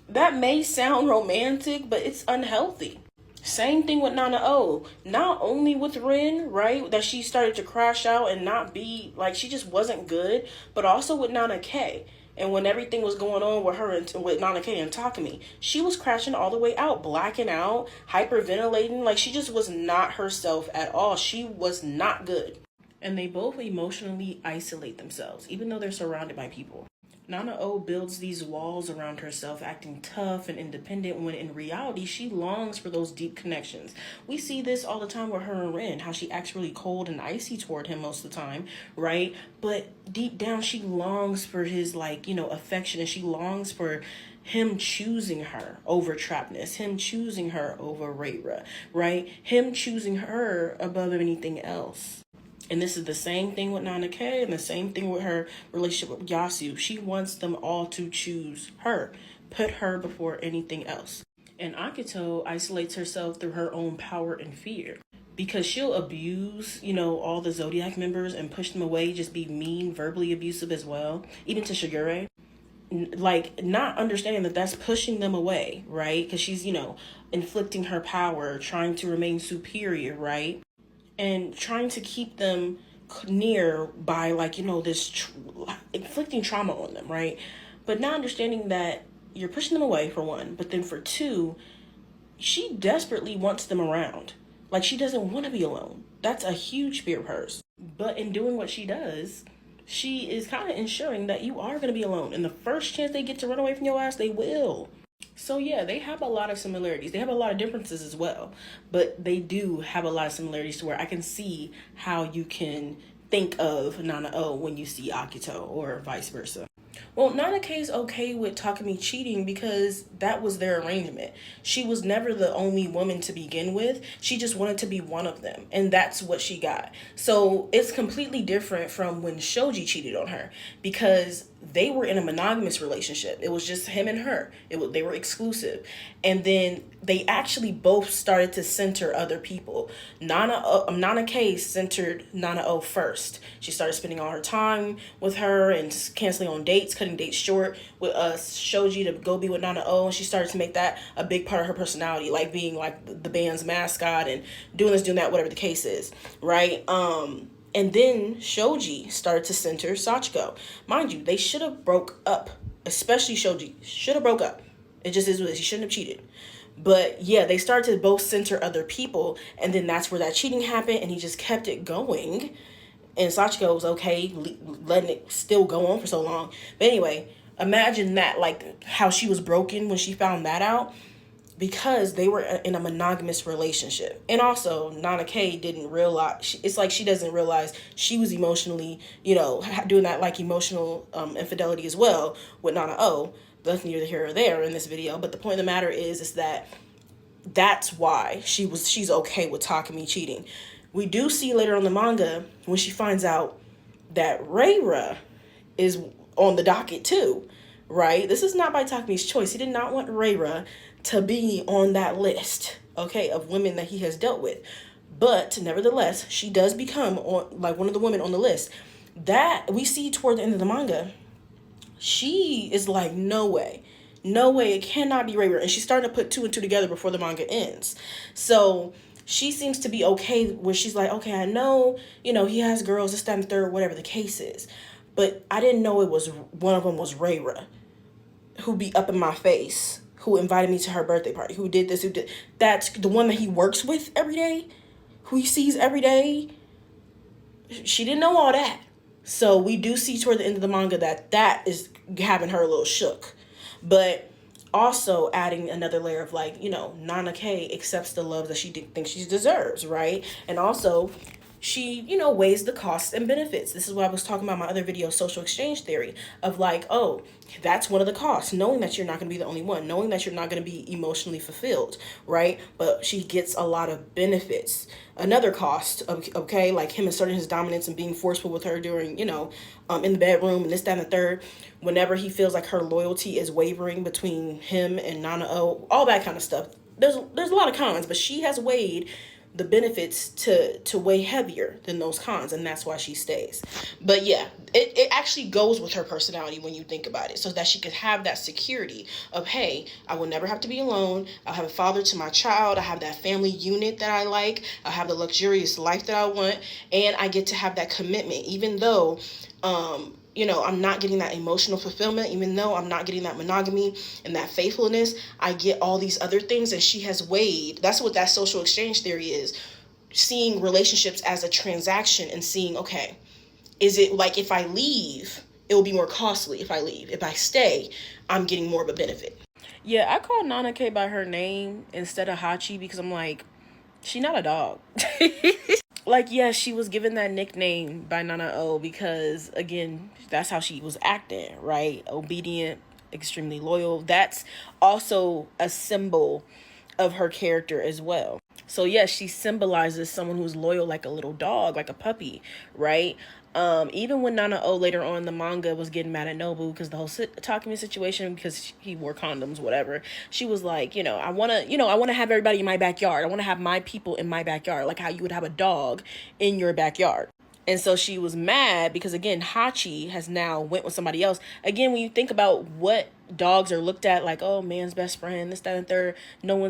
That may sound romantic, but it's unhealthy. Same thing with Nana O. Not only with Rin, right, that she started to crash out and not be, like, she just wasn't good, but also with Nana K. And when everything was going on with her and with Nana K and Takumi, she was crashing all the way out, blacking out, hyperventilating. Like, she just was not herself at all. She was not good. And they both emotionally isolate themselves, even though they're surrounded by people. Nana O builds these walls around herself, acting tough and independent, when in reality, she longs for those deep connections. We see this all the time with her and Rin, how she acts really cold and icy toward him most of the time, right? But deep down, she longs for his, affection, and she longs for him choosing her over Trap Nest, him choosing her over Reira, right? Him choosing her above anything else. And this is the same thing with Nana K and the same thing with her relationship with Yasu. She wants them all to choose her, put her before anything else. And Akito isolates herself through her own power and fear, because she'll abuse, all the Zodiac members and push them away, just be mean, verbally abusive as well, even to Shigure. Like, not understanding that that's pushing them away, right? Because she's, inflicting her power, trying to remain superior, right? And trying to keep them near by, inflicting trauma on them, right? But not understanding that, you're pushing them away, for one, but then for two, she desperately wants them around. Like, she doesn't want to be alone. That's a huge fear of hers. But in doing what she does, she is kind of ensuring that you are going to be alone. And the first chance they get to run away from your ass, they will. So yeah, they have a lot of similarities. They have a lot of differences as well. But they do have a lot of similarities to where I can see how you can think of Nana O when you see Akito, or vice versa. Well, Nana K is okay with Takumi cheating because that was their arrangement. She was never the only woman to begin with. She just wanted to be one of them, and that's what she got. So it's completely different from when Shoji cheated on her, because they were in a monogamous relationship. It was just him and her. They were exclusive. And then they actually both started to center other people. Nana K centered Nana O first. She started spending all her time with her and just canceling on dates, cutting dates short with Shoji to go be with Nana O. And she started to make that a big part of her personality, like being like the band's mascot and doing this, doing that, whatever the case is, right? And then Shoji started to center Sachiko. Mind you, they should have broke up. Especially Shoji. Should have broke up. It just is what it is. He shouldn't have cheated. But yeah, they started to both center other people. And then that's where that cheating happened. And he just kept it going. And Sachiko was okay letting it still go on for so long. But anyway, imagine that, like how she was broken when she found that out. Because they were in a monogamous relationship. And also, Nana K didn't realize, it's like she doesn't realize she was emotionally, doing that like emotional infidelity as well with Nana O. That's neither here or there in this video. But the point of the matter is that that's why she's okay with Takumi cheating. We do see later on the manga when she finds out that Reira is on the docket too, right? This is not by Takumi's choice. He did not want Reira to be on that list, okay, of women that he has dealt with. But nevertheless, she does become one of the women on the list. That we see toward the end of the manga, she is like, no way, it cannot be Reira. And she's starting to put two and two together before the manga ends. So she seems to be okay where she's like, okay, I know, he has girls, this, that, and third, whatever the case is. But I didn't know it was one of them was Reira, who be up in my face, who invited me to her birthday party, who did this, that's the one that he works with every day, who he sees every day. She didn't know all that. So we do see toward the end of the manga that is having her a little shook. But also adding another layer of Nana K accepts the love that she thinks she deserves, right? And also she, weighs the costs and benefits. This is what I was talking about in my other video, social exchange theory, of oh, that's one of the costs, knowing that you're not going to be the only one, knowing that you're not going to be emotionally fulfilled, right? But she gets a lot of benefits. Another cost, okay, like him asserting his dominance and being forceful with her during, in the bedroom and this, that, and the third, whenever he feels like her loyalty is wavering between him and Nana O, all that kind of stuff. There's a lot of cons, but she has weighed the benefits to weigh heavier than those cons, and that's why she stays. But yeah, it actually goes with her personality when you think about it, so that she could have that security of, hey, I will never have to be alone. I'll have a father to my child. I have that family unit that I like. I have the luxurious life that I want, and I get to have that commitment, even though I'm not getting that emotional fulfillment, even though I'm not getting that monogamy and that faithfulness, I get all these other things. And she has weighed, that's what that social exchange theory is, seeing relationships as a transaction and seeing, okay, is it like if I leave, it will be more costly if I leave. If I stay, I'm getting more of a benefit. Yeah, I call Nana K by her name instead of Hachi because I'm like, she's not a dog. Yes, she was given that nickname by Nana O because, again, that's how she was acting, right? Obedient, extremely loyal. That's also a symbol of her character as well. So, yes, she symbolizes someone who's loyal like a little dog, like a puppy, right? Even when Nana O later on in the manga was getting mad at Nobu because the whole Takumi situation, because he wore condoms, whatever, she was like, I want to have everybody in my backyard. I want to have my people in my backyard, like how you would have a dog in your backyard. And so she was mad because, again, Hachi has now went with somebody else. Again, when you think about what dogs are looked at, like, oh, man's best friend, this, that, and third, no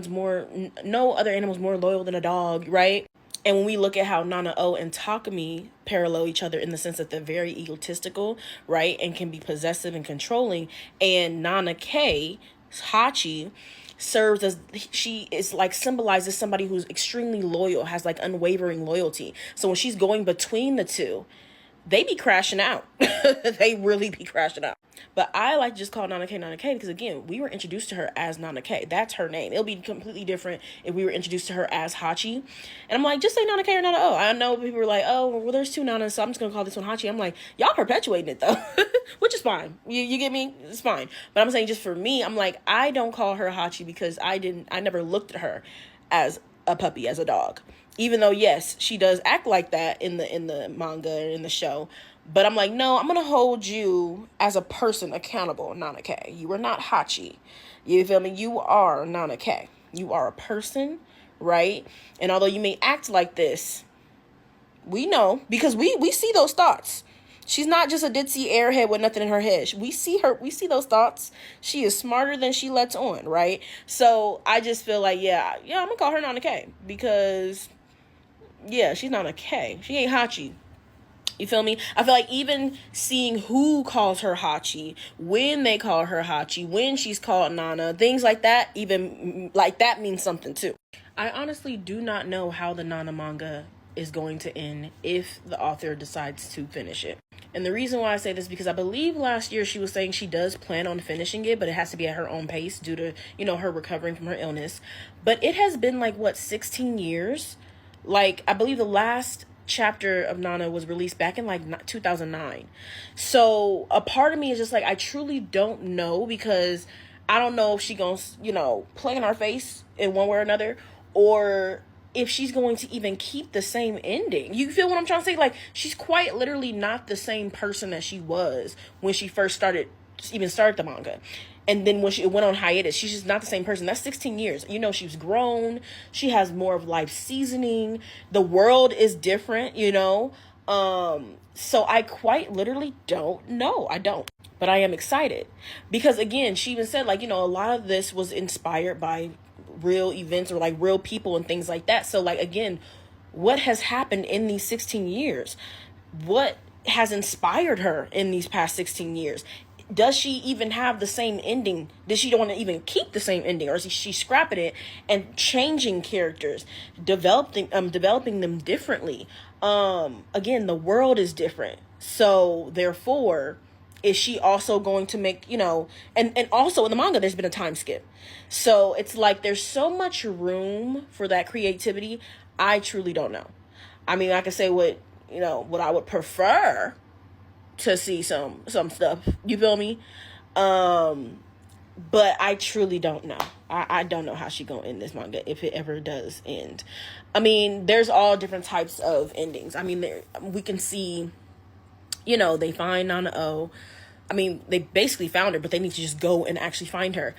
other animal's more loyal than a dog, right? And when we look at how Nana O and Takumi parallel each other in the sense that they're very egotistical, right, and can be possessive and controlling, and Nana K Hachi serves as, she is like symbolizes somebody who's extremely loyal, has like unwavering loyalty. So when she's going between the two, they be crashing out. They really be crashing out. But I like to just call Nana K because, again, we were introduced to her as Nana K. That's her name. It'll be completely different if we were introduced to her as Hachi. And I'm like, just say Nana K or Nana O. I know people were like, oh, well, there's two Nanas, so I'm just going to call this one Hachi. I'm like, y'all perpetuating it, though. Which is fine. You get me? It's fine. But I'm saying, just for me, I'm like, I don't call her Hachi because I never looked at her as a puppy, as a dog. Even though, yes, she does act like that in the manga and in the show. But I'm like, no, I'm going to hold you as a person accountable, Nana K. You are not Hachi. You feel me? You are Nana K. You are a person, right? And although you may act like this, we know, because we see those thoughts. She's not just a ditzy airhead with nothing in her head. We see those thoughts. She is smarter than she lets on, right? So I just feel like, yeah, I'm going to call her Nana K. Because, yeah, she's Nana K. She ain't Hachi. You feel me? I feel like even seeing who calls her Hachi, when they call her Hachi, when she's called Nana, things like that, even like that means something too. I honestly do not know how the Nana manga is going to end if the author decides to finish it. And the reason why I say this is because I believe last year she was saying she does plan on finishing it, but it has to be at her own pace due to, her recovering from her illness. But it has been 16 years? Like, I believe the last chapter of Nana was released back in 2009. So a part of me is just I truly don't know, because I don't know if she gonna play in our face in one way or another, or if she's going to even keep the same ending. You feel what I'm trying to say? She's quite literally not the same person that she was when she first started the manga. And then when it went on hiatus, she's just not the same person. That's 16 years. She's grown. She has more of life seasoning. The world is different, So I quite literally don't know. I don't. But I am excited. Because, again, she even said, a lot of this was inspired by real events or, real people and things like that. So, again, what has happened in these 16 years? What has inspired her in these past 16 years? Does she even have the same ending? Does she want to even keep the same ending, or is she scrapping it and changing characters, developing them differently? Again, the world is different, so therefore, is she also going to make and also in the manga there's been a time skip, so it's there's so much room for that creativity. I truly don't know. I mean, I can say what I would prefer to see some stuff, you feel me? But I truly don't know. I don't know how she gonna end this manga, if it ever does end. I mean, there's all different types of endings. I mean, we can see, they find Nana O. I mean, they basically found her, but they need to just go and actually find her.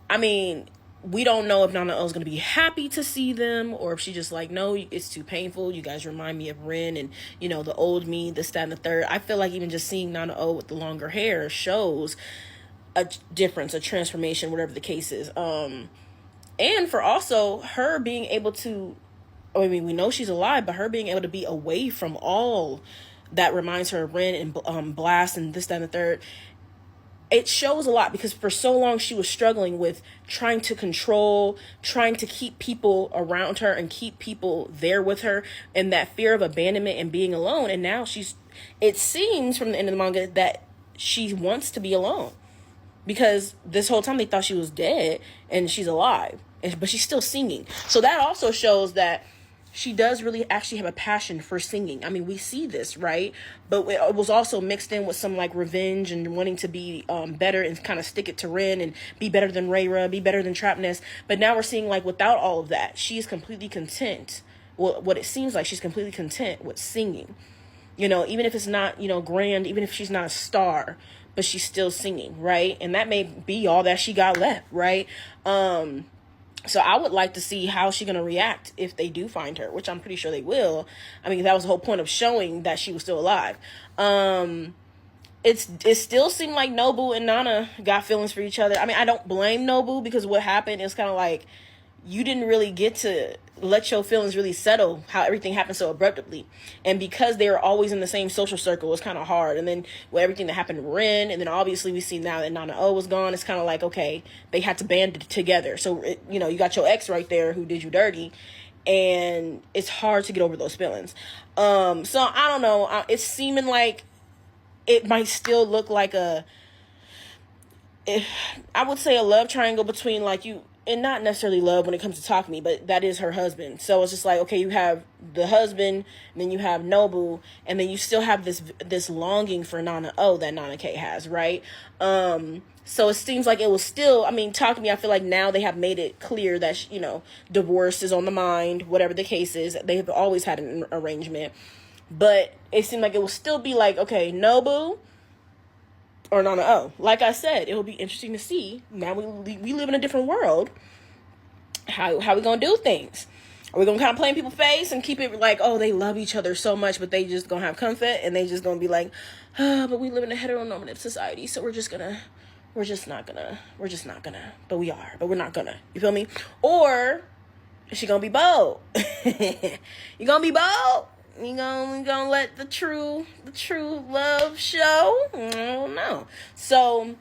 I mean, we don't know if Nana O is going to be happy to see them, or if she just no, it's too painful. You guys remind me of Rin and, the old me, this, that, and the third. I feel like even just seeing Nana O with the longer hair shows a difference, a transformation, whatever the case is. And for also her being able to, I mean, we know she's alive, but her being able to be away from all that reminds her of Rin and Blast and this, that, and the third. It shows a lot, because for so long she was struggling with trying to control, trying to keep people around her and keep people there with her, and that fear of abandonment and being alone. And now it seems from the end of the manga that she wants to be alone, because this whole time they thought she was dead and she's alive, but she's still singing. So that also shows that she does really actually have a passion for singing. I mean, we see this, right? But it was also mixed in with some revenge and wanting to be better and kind of stick it to Rin and be better than Reira, be better than Trapnest. But now we're seeing without all of that, she is completely content. Well, what it seems like, she's completely content with singing. Even if it's not, grand, even if she's not a star, but she's still singing, right? And that may be all that she got left, right? So I would like to see how she's going to react if they do find her, which I'm pretty sure they will. I mean, that was the whole point of showing that she was still alive. It still seemed like Nobu and Nana got feelings for each other. I mean, I don't blame Nobu, because what happened is kind of you didn't really get to let your feelings really settle, how everything happened so abruptly. And because they were always in the same social circle, it was kind of hard. And then with everything that happened to Ren, and then obviously we see now that Nana O was gone, it's kind of like, okay, they had to band it together. So, you know, you got your ex right there who did you dirty, and it's hard to get over those feelings. So I don't know. It's seeming like it might still look like I would say a love triangle between like you, and not necessarily love when it comes to Takumi, but that is her husband. So it's just like, okay, you have the husband, and then you have Nobu, and then you still have this longing for Nana O that Nana K has, right? So it seems like it was still, I mean, Takumi, I feel like now they have made it clear that, you know, divorce is on the mind, whatever the case is. They have always had an arrangement. But it seemed like it will still be like, okay, Nobu or Nana O. Like I said, it will be interesting to see. Now we live in a different world. How we gonna do things? Are we gonna kind of play in people's face and keep it like, oh, they love each other so much, but they just gonna have comfort, and they just gonna be like, but we live in a heteronormative society, so we're just not gonna, but we are, but we're not gonna. You feel me? Or is she gonna be bold? You gonna be bold? You gonna let the true love show? I don't know. So,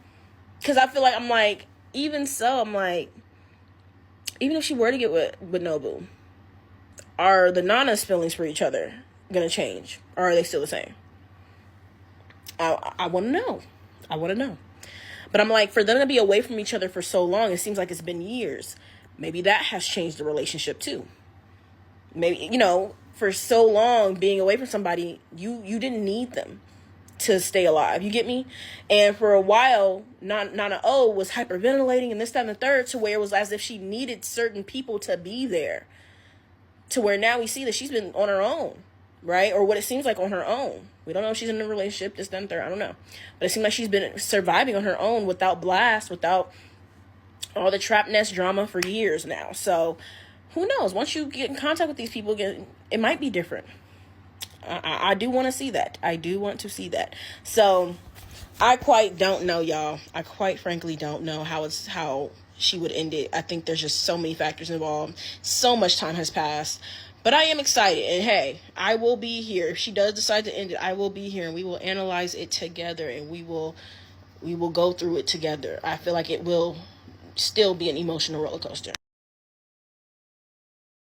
because I feel like even if she were to get with Nobu, are the Nana's feelings for each other gonna change, or are they still the same? I want to know. But I'm like, for them to be away from each other for so long, it seems like it's been years. Maybe that has changed the relationship too. Maybe, you know, for so long being away from somebody, you didn't need them to stay alive. You get me? And for a while, Nana O was hyperventilating and this, that, and the third, to where it was as if she needed certain people to be there. To where now we see that she's been on her own, right? Or what it seems like on her own. We don't know if she's in a relationship, this, that, and the third. I don't know. But it seems like she's been surviving on her own without blast, without all the trap nest drama for years now. So who knows? Once you get in contact with these people again, it might be different. I do want to see that. I do want to see that. So I quite don't know, y'all. I quite frankly don't know how she would end it. I think there's just so many factors involved. So much time has passed. But I am excited. And hey, I will be here. If she does decide to end it, I will be here, and we will analyze it together, and we will go through it together. I feel like it will still be an emotional roller coaster.